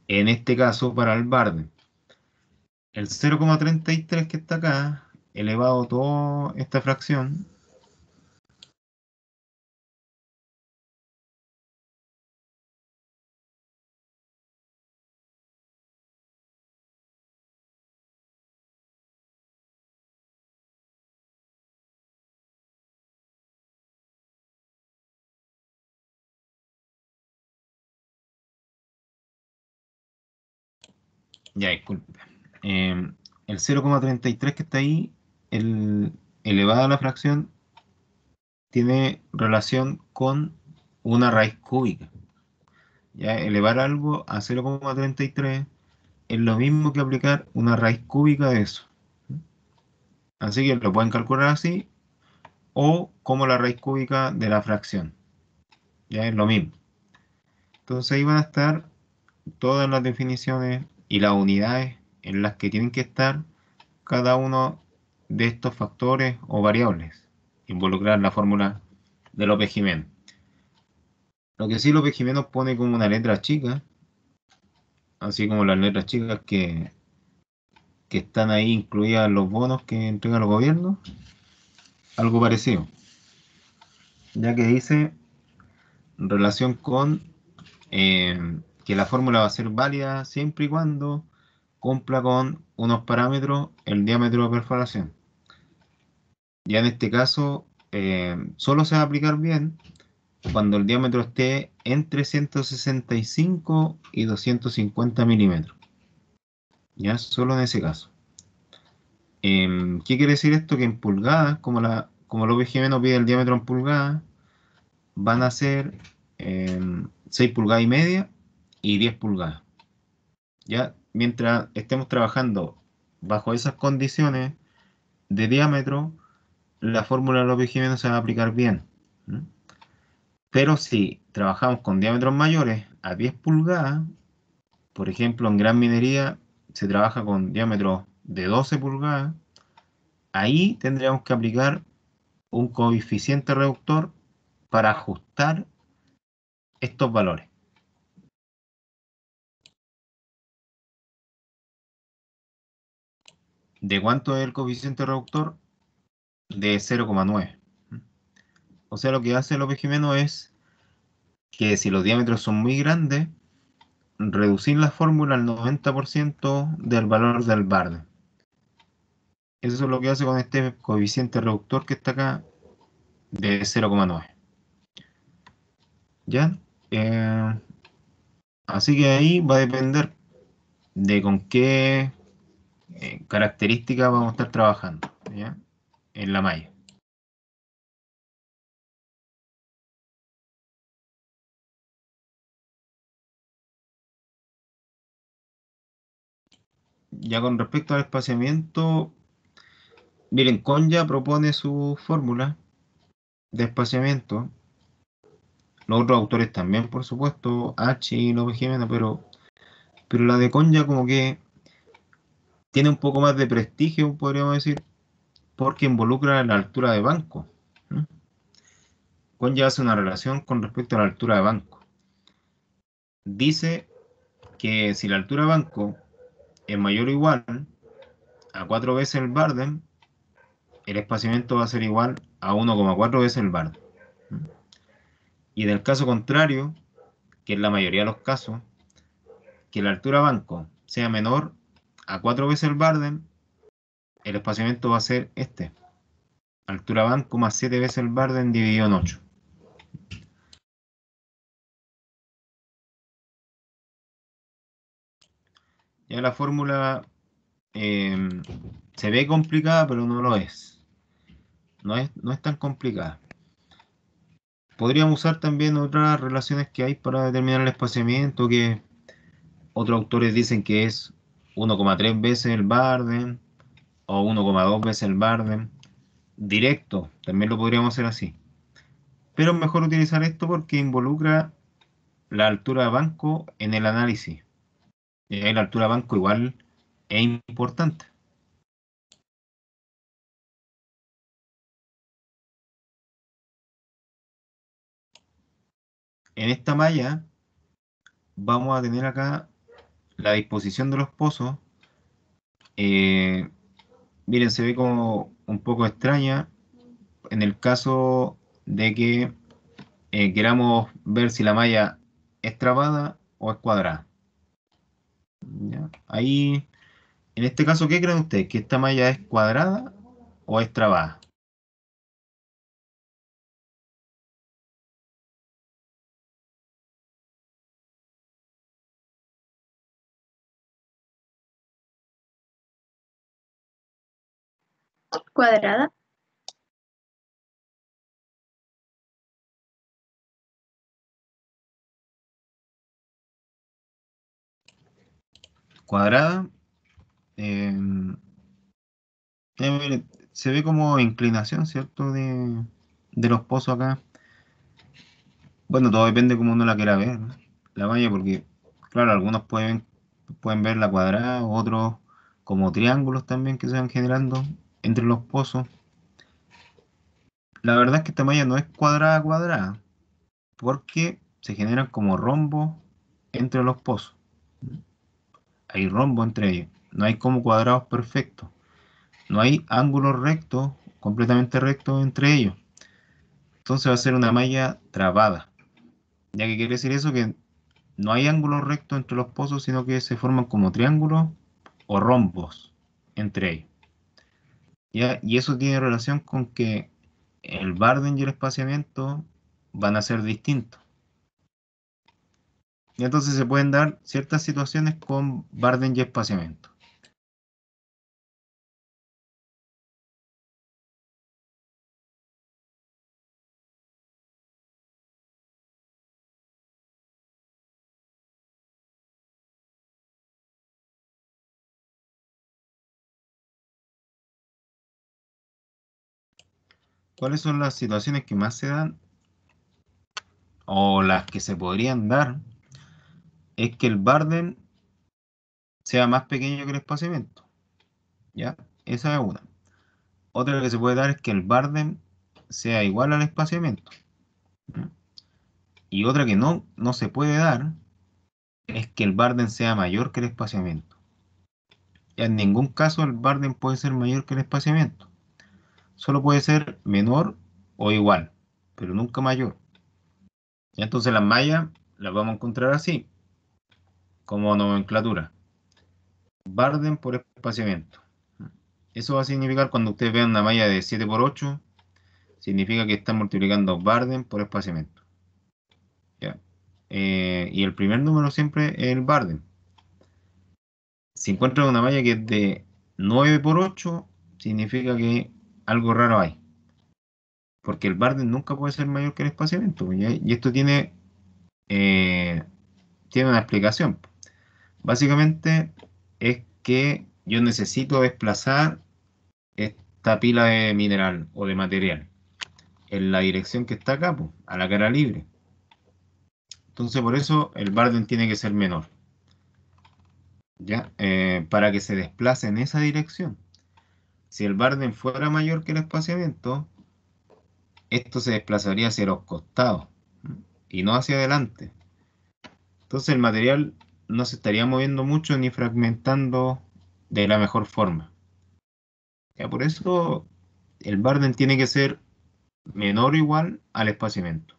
en este caso para el barde. El 0,33 que está acá, elevado toda esta fracción, ya disculpe, el 0,33 que está ahí, elevada a la fracción, tiene relación con una raíz cúbica. Ya elevar algo a 0,33 es lo mismo que aplicar una raíz cúbica de eso. Así que lo pueden calcular así o como la raíz cúbica de la fracción. Ya es lo mismo. Entonces ahí van a estar todas las definiciones y las unidades en las que tienen que estar cada uno de estos factores o variables involucrar en la fórmula de López-Jiménez. Lo que sí López-Jiménez pone como una letra chica, así como las letras chicas que están ahí incluidas en los bonos que entregan los gobiernos, algo parecido, ya que dice relación con que la fórmula va a ser válida siempre y cuando cumpla con unos parámetros el diámetro de perforación. Ya en este caso, solo se va a aplicar bien cuando el diámetro esté entre 165 y 250 milímetros. Ya solo en ese caso. ¿Qué quiere decir esto? Que en pulgadas, como López Jiménez pide el diámetro en pulgadas, van a ser 6 pulgadas y media y 10 pulgadas. Ya, mientras estemos trabajando bajo esas condiciones de diámetro, la fórmula de López Jiménez se va a aplicar bien. ¿Mm? Pero si trabajamos con diámetros mayores a 10 pulgadas, por ejemplo, en gran minería se trabaja con diámetros de 12 pulgadas, ahí tendríamos que aplicar un coeficiente reductor para ajustar estos valores. ¿De cuánto es el coeficiente reductor? De 0,9. O sea, lo que hace López Jiménez es que si los diámetros son muy grandes, reducir la fórmula al 90% del valor del barde. Eso es lo que hace con este coeficiente reductor que está acá de 0,9. ¿Ya? Eh, Así que ahí va a depender de con qué características vamos a estar trabajando, ¿ya? En la malla. Ya con respecto al espaciamiento, miren, Konya propone su fórmula de espaciamiento. Los otros autores también, por supuesto, H y López Jiménez, pero la de Konya como que tiene un poco más de prestigio, podríamos decir, porque involucra la altura de banco. ¿Mm? Konya hace una relación con respecto a la altura de banco. Dice que si la altura de banco es mayor o igual a 4 veces el Bardem, el espaciamiento va a ser igual a 1,4 veces el Bardem. ¿Mm? Y en el caso contrario, que es la mayoría de los casos, que la altura de banco sea menor a 4 veces el Bardem, el espaciamiento va a ser este. Altura banco más 7 veces el Bardem dividido en 8. Ya la fórmula Se ve complicada, pero no lo es. No es tan complicada. Podríamos usar también otras relaciones que hay para determinar el espaciamiento, que otros autores dicen que es 1,3 veces el Barden o 1,2 veces el Barden. Directo, también lo podríamos hacer así. Pero es mejor utilizar esto porque involucra la altura de banco en el análisis. Y ahí la altura de banco igual es importante. En esta malla vamos a tener acá la disposición de los pozos. Eh, Miren, se ve como un poco extraña en el caso de que queramos ver si la malla es trabada o es cuadrada. ¿Ya? Ahí, en este caso, ¿qué creen ustedes? ¿Que esta malla es cuadrada o es trabada? Cuadrada. Cuadrada. eh, miren, se ve como inclinación, ¿cierto? De los pozos acá. Bueno, todo depende cómo uno la quiera ver, ¿no? La malla, porque, claro, algunos pueden ver la cuadrada, otros como triángulos también que se van generando entre los pozos. La verdad es que esta malla no es cuadrada cuadrada, porque se generan como rombos entre los pozos. Hay rombos entre ellos. No hay como cuadrados perfectos. No hay ángulos rectos, completamente rectos entre ellos. Entonces va a ser una malla trabada. ¿Ya que quiere decir eso? Que no hay ángulos rectos entre los pozos, sino que se forman como triángulos o rombos entre ellos. ¿Ya? Y eso tiene relación con que el Barden y el espaciamiento van a ser distintos. Y entonces se pueden dar ciertas situaciones con Barden y espaciamiento. ¿Cuáles son las situaciones que más se dan o las que se podrían dar? Es que el Barden sea más pequeño que el espaciamiento. ¿Ya? Esa es una. Otra que se puede dar es que el Barden sea igual al espaciamiento. ¿Mm? Y otra que no se puede dar es que el Barden sea mayor que el espaciamiento. Ya en ningún caso el Barden puede ser mayor que el espaciamiento. Solo puede ser menor o igual, pero nunca mayor. Y entonces las mallas las vamos a encontrar así, como nomenclatura. Barden por espaciamiento. Eso va a significar cuando ustedes vean una malla de 7 por 8, significa que están multiplicando Barden por espaciamiento. ¿Ya? Y el primer número siempre es el Barden. Si encuentran una malla que es de 9 por 8, significa que algo raro hay. Porque el Barden nunca puede ser mayor que el espaciamiento, pues, ¿ya? Y esto eh, tiene una explicación. Básicamente es que yo necesito desplazar esta pila de mineral o de material en la dirección que está acá, pues, a la cara libre. Entonces por eso el Barden tiene que ser menor, ¿ya? Para que se desplace en esa dirección. Si el Barden fuera mayor que el espaciamiento, esto se desplazaría hacia los costados, ¿m? Y no hacia adelante. Entonces el material no se estaría moviendo mucho ni fragmentando de la mejor forma. Ya por eso el Barden tiene que ser menor o igual al espaciamiento.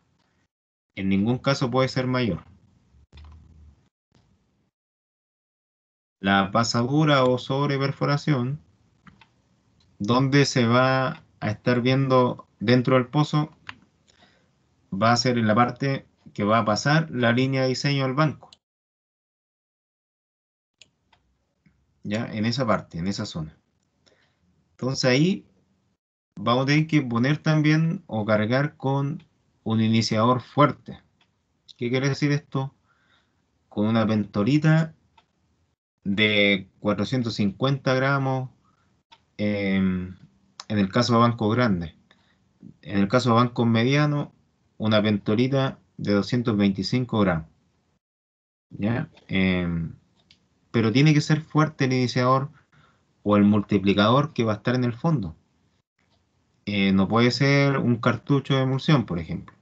En ningún caso puede ser mayor. La pasadura o sobreperforación, donde se va a estar viendo dentro del pozo, va a ser en la parte que va a pasar la línea de diseño al banco. Ya en esa parte, en esa zona. Entonces ahí vamos a tener que poner también o cargar con un iniciador fuerte. ¿Qué quiere decir esto? Con una pentorita de 450 gramos en el caso de bancos grandes. En el caso de bancos medianos, una pentorita de 225 gramos. ¿Ya? Pero tiene que ser fuerte el iniciador o el multiplicador que va a estar en el fondo. No puede ser un cartucho de emulsión, por ejemplo.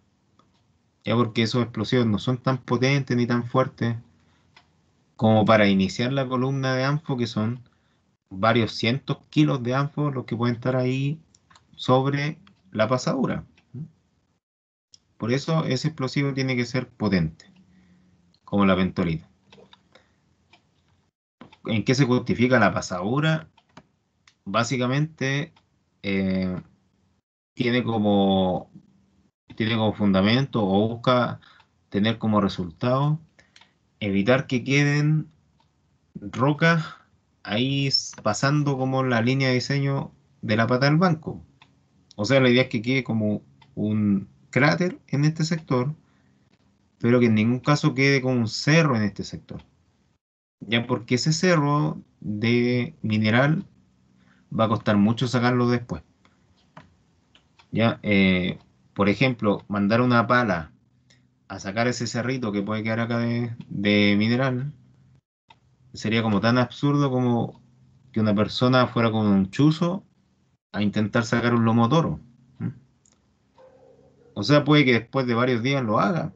Ya porque esos explosivos no son tan potentes ni tan fuertes como para iniciar la columna de ANFO, que son varios cientos kilos de ANFO los que pueden estar ahí sobre la pasadura. Por eso ese explosivo tiene que ser potente, como la pentolita. ¿En qué se justifica la pasadura? Básicamente eh, tiene como, tiene como fundamento o busca tener como resultado evitar que queden rocas ahí pasando como la línea de diseño de la pata del banco. O sea, la idea es que quede como un cráter en este sector, pero que en ningún caso quede como un cerro en este sector. Ya porque ese cerro de mineral va a costar mucho sacarlo después. Ya, por ejemplo, mandar una pala a sacar ese cerrito que puede quedar acá de mineral sería como tan absurdo como que una persona fuera con un chuzo a intentar sacar un lomo toro. ¿Mm? O sea, puede que después de varios días lo haga,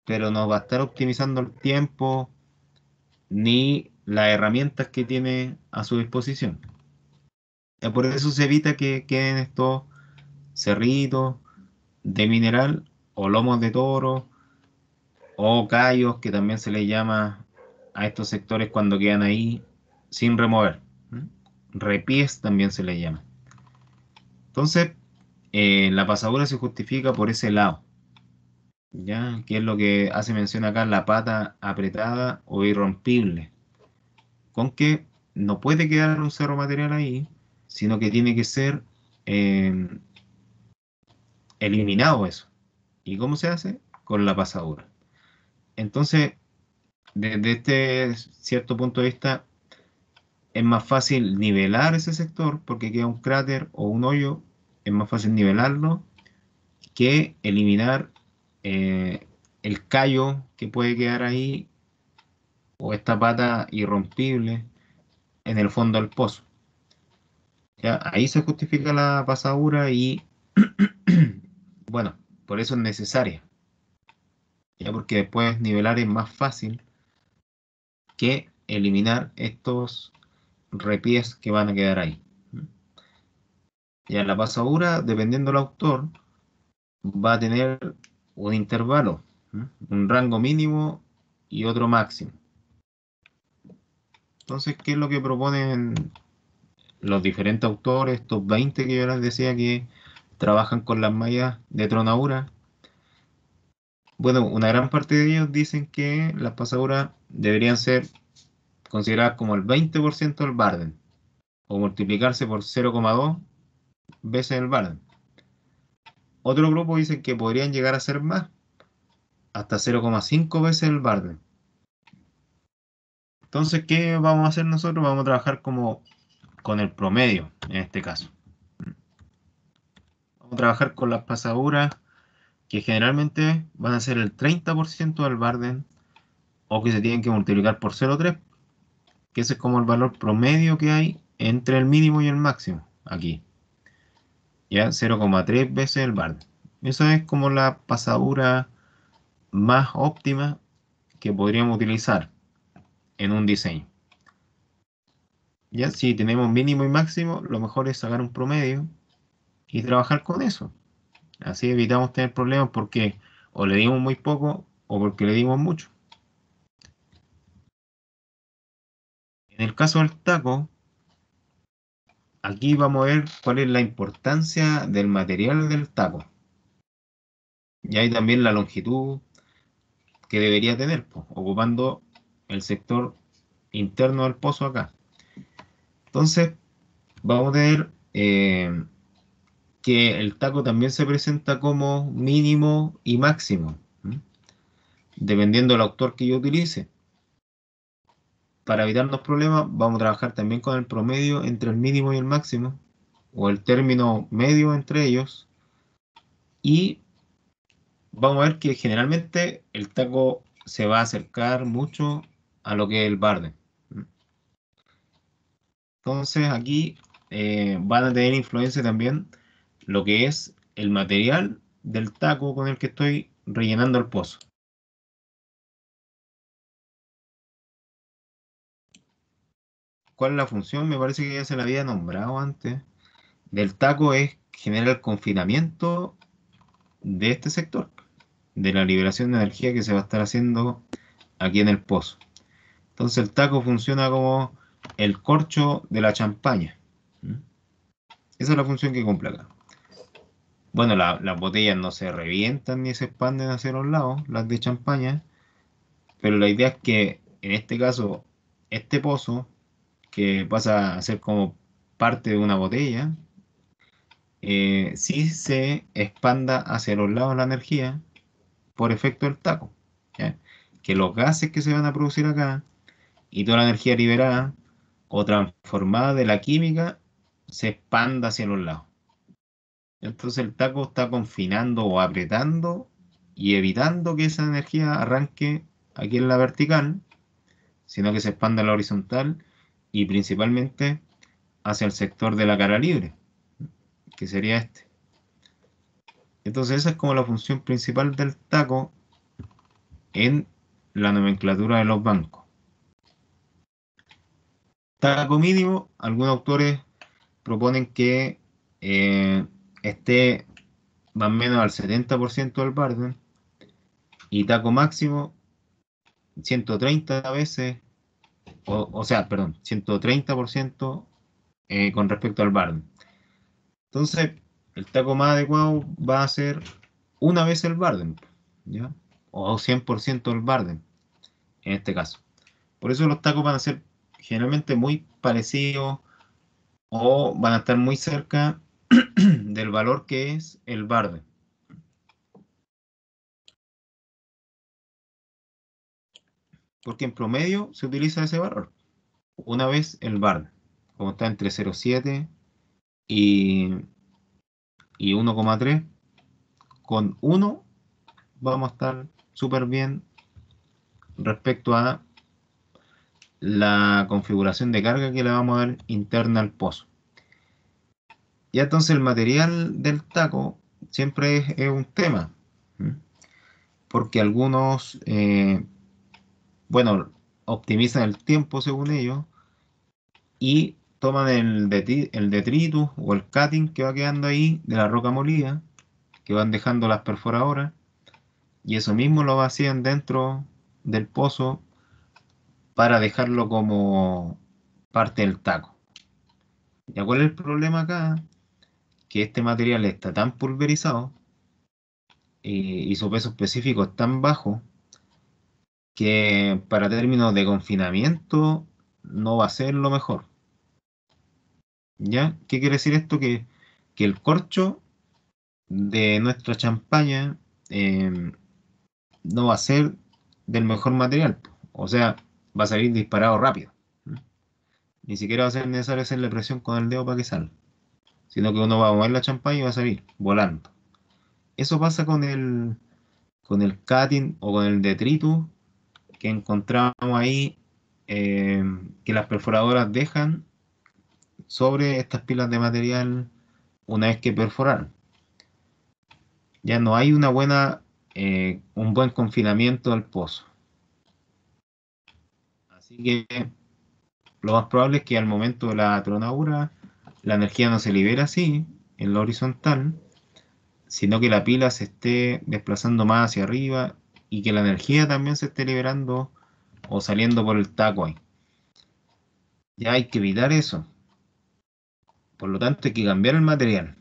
pero no va a estar optimizando el tiempo ni las herramientas que tiene a su disposición. Por eso se evita que queden estos cerritos de mineral o lomos de toro o callos, que también se les llama a estos sectores cuando quedan ahí sin remover. ¿Mm? Repies también se les llama. Entonces, la pasadura se justifica por ese lado, ¿ya? Que es lo que hace mención acá, la pata apretada o irrompible, con que no puede quedar un cerro material ahí, sino que tiene que ser eh, eliminado eso. ¿Y cómo se hace? Con la pasadura. Entonces, desde este cierto punto de vista, es más fácil nivelar ese sector porque queda un cráter o un hoyo, es más fácil nivelarlo que eliminar el callo que puede quedar ahí o esta pata irrompible en el fondo del pozo. ¿Ya? Ahí se justifica la pasadura y bueno, por eso es necesaria, ya porque después nivelar es más fácil que eliminar estos repies que van a quedar ahí. Ya la pasadura, dependiendo del autor, va a tener un intervalo, un rango mínimo y otro máximo. Entonces, ¿qué es lo que proponen los diferentes autores, estos 20 que yo les decía que trabajan con las mallas de tronadura? Bueno, una gran parte de ellos dicen que las pasaduras deberían ser consideradas como el 20% del Barden o multiplicarse por 0,2 veces el Barden. Otro grupo dice que podrían llegar a ser más, hasta 0,5 veces el Barden. Entonces, ¿qué vamos a hacer nosotros? Vamos a trabajar como con el promedio en este caso. Vamos a trabajar con las pasaduras que generalmente van a ser el 30% del Barden o que se tienen que multiplicar por 0,3, que ese es como el valor promedio que hay entre el mínimo y el máximo aquí. Ya 0,3 veces el Barden. Esa es como la pasadura más óptima que podríamos utilizar en un diseño. Ya si tenemos mínimo y máximo, lo mejor es sacar un promedio y trabajar con eso. Así evitamos tener problemas porque o le dimos muy poco o porque le dimos mucho. En el caso del taco, aquí vamos a ver cuál es la importancia del material del taco. Y hay también la longitud que debería tener, pues, ocupando el sector interno del pozo acá. Entonces, vamos a tener que el taco también se presenta como mínimo y máximo, ¿m? Dependiendo del autor que yo utilice. Para evitarnos problemas, vamos a trabajar también con el promedio entre el mínimo y el máximo, o el término medio entre ellos, y vamos a ver que generalmente el taco se va a acercar mucho a lo que es el barde. Entonces aquí van a tener influencia también lo que es el material del taco con el que estoy rellenando el pozo. ¿Cuál es la función? Me parece que ya se la había nombrado antes. Del taco es generar el confinamiento de este sector, de la liberación de energía que se va a estar haciendo aquí en el pozo. Entonces el taco funciona como el corcho de la champaña. ¿Mm? Esa es la función que cumple acá. Bueno, las botellas no se revientan ni se expanden hacia los lados, las de champaña, pero la idea es que en este caso, este pozo, que pasa a ser como parte de una botella, sí se expanda hacia los lados la energía por efecto del taco. ¿Ya? Que los gases que se van a producir acá y toda la energía liberada o transformada de la química se expanda hacia los lados. Entonces el taco está confinando o apretando y evitando que esa energía arranque aquí en la vertical, sino que se expanda en la horizontal y principalmente hacia el sector de la cara libre, que sería este. Entonces esa es como la función principal del taco en la nomenclatura de los bancos. Taco mínimo, algunos autores proponen que esté más o menos al 70% del barden y taco máximo 130 veces, o sea, perdón, 130% con respecto al barden. Entonces, el taco más adecuado va a ser una vez el barden, ¿ya? O 100% el barden, en este caso. Por eso los tacos van a ser generalmente muy parecidos o van a estar muy cerca del valor que es el barden. Porque en promedio se utiliza ese valor. Una vez el barden, como está entre 0,7 y, y 1,3, con 1 vamos a estar súper bien respecto a la configuración de carga que le vamos a dar interna al pozo. Ya entonces el material del taco siempre es un tema, ¿m? Porque algunos, bueno, optimizan el tiempo según ellos y toman el detritus o el cutting que va quedando ahí de la roca molida, que van dejando las perforadoras, y eso mismo lo vacían dentro del pozo para dejarlo como parte del taco. ¿Ya cuál es el problema acá? Que este material está tan pulverizado y su peso específico es tan bajo que para términos de confinamiento no va a ser lo mejor. ¿Ya? ¿Qué quiere decir esto? Que el corcho de nuestra champaña no va a ser del mejor material. O sea, va a salir disparado rápido. Ni siquiera va a ser necesario hacerle presión con el dedo para que salga, sino que uno va a mover la champaña y va a salir volando. Eso pasa con el cutting o con el detritus que encontramos ahí, eh, que las perforadoras dejan sobre estas pilas de material una vez que perforaron. Ya no hay un buen confinamiento del pozo. Así que lo más probable es que al momento de la tronadura la energía no se libera así en la horizontal, sino que la pila se esté desplazando más hacia arriba y que la energía también se esté liberando o saliendo por el taco ahí. Ya hay que evitar eso. Por lo tanto, hay que cambiar el material.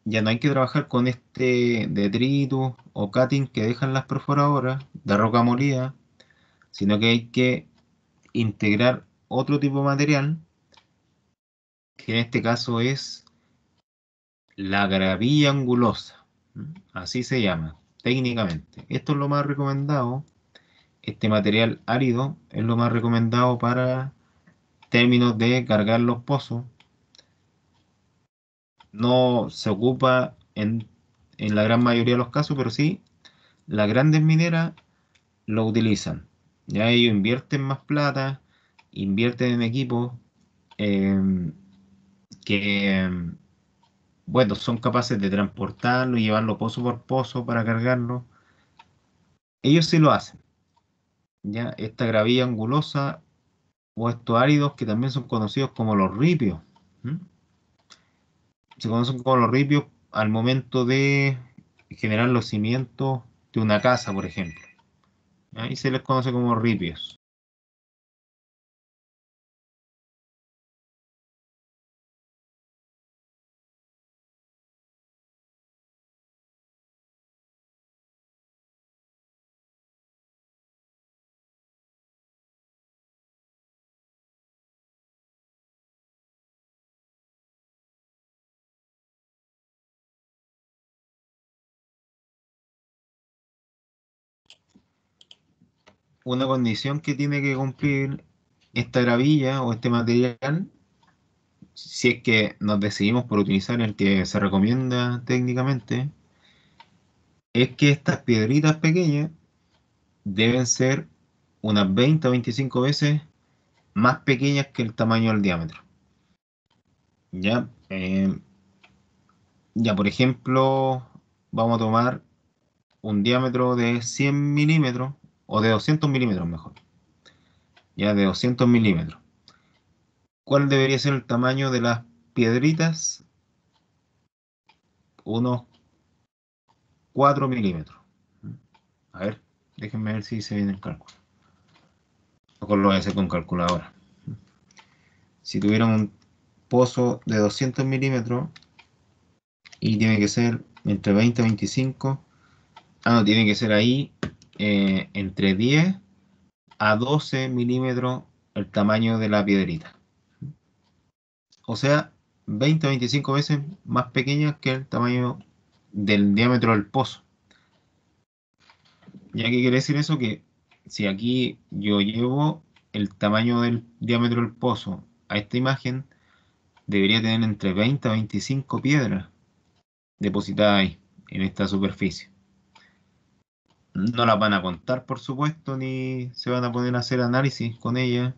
Ya no hay que trabajar con este detritus o cutting que dejan las perforadoras de roca molida, sino que hay que integrar otro tipo de material que en este caso es la gravilla angulosa. Así se llama técnicamente. Esto es lo más recomendado. Este material árido es lo más recomendado para términos de cargar los pozos. No se ocupa en la gran mayoría de los casos, pero sí, las grandes mineras lo utilizan. Ya ellos invierten más plata, invierten en equipos eh, que, bueno, son capaces de transportarlo y llevarlo pozo por pozo para cargarlo. Ellos sí lo hacen. Ya esta gravilla angulosa o estos áridos que también son conocidos como los ripios. ¿Mm? Se conocen como los ripios al momento de generar los cimientos de una casa, por ejemplo. Ahí se les conoce como ripios. Una condición que tiene que cumplir esta gravilla o este material, si es que nos decidimos por utilizar el que se recomienda técnicamente, es que estas piedritas pequeñas deben ser unas 20 o 25 veces más pequeñas que el tamaño del diámetro. Ya, ya por ejemplo, vamos a tomar un diámetro de 100 milímetros o de 200 milímetros mejor, ya de 200 milímetros. ¿Cuál debería ser el tamaño de las piedritas? Unos 4 milímetros. A ver, déjenme ver si se viene el cálculo. Mejor lo voy a hacer con calculadora. Si tuviera un pozo de 200 milímetros y tiene que ser entre 20 y 25, no, tiene que ser ahí entre 10 a 12 milímetros el tamaño de la piedrita. O sea, 20 a 25 veces más pequeña que el tamaño del diámetro del pozo. ¿Ya qué quiere decir eso? Que si aquí yo llevo el tamaño del diámetro del pozo a esta imagen, debería tener entre 20 a 25 piedras depositadas ahí, en esta superficie. No las van a contar, por supuesto, ni se van a poner a hacer análisis con ellas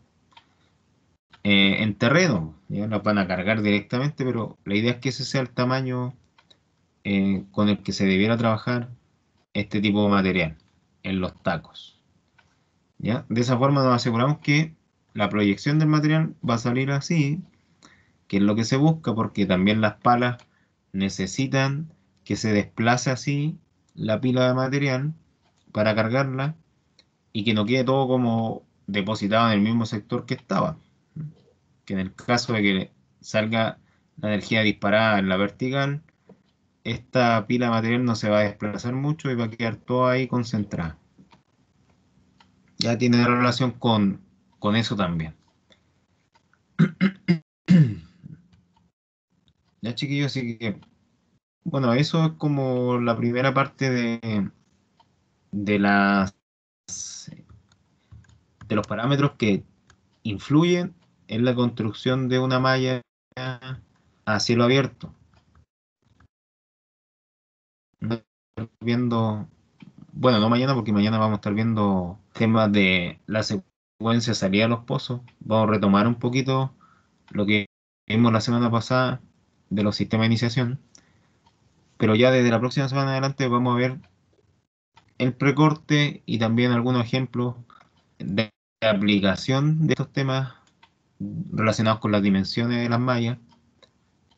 en terreno. Ya las van a cargar directamente, pero la idea es que ese sea el tamaño con el que se debiera trabajar este tipo de material en los tacos. ¿Ya? De esa forma nos aseguramos que la proyección del material va a salir así, que es lo que se busca, porque también las palas necesitan que se desplace así la pila de material para cargarla y que no quede todo como depositado en el mismo sector que estaba. Que en el caso de que salga la energía disparada en la vertical, esta pila de material no se va a desplazar mucho y va a quedar todo ahí concentrada. Ya tiene relación con eso también. Ya, chiquillos, así que, bueno, eso es como la primera parte de las, de los parámetros que influyen en la construcción de una malla a cielo abierto. Viendo, bueno, no mañana, porque mañana vamos a estar viendo temas de la secuencia de salida de los pozos. Vamos a retomar un poquito lo que vimos la semana pasada de los sistemas de iniciación, pero ya desde la próxima semana en adelante vamos a ver el precorte y también algunos ejemplos de aplicación de estos temas relacionados con las dimensiones de las mallas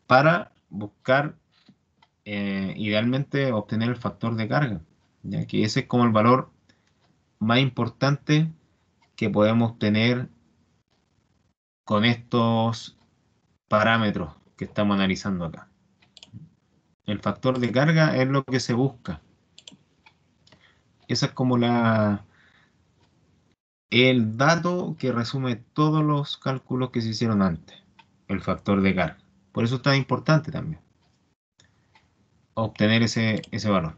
para buscar idealmente obtener el factor de carga, ya que ese es como el valor más importante que podemos tener con estos parámetros que estamos analizando acá. El factor de carga es lo que se busca. Esa es como el dato que resume todos los cálculos que se hicieron antes. el factor de carga. Por eso es tan importante también obtener ese valor.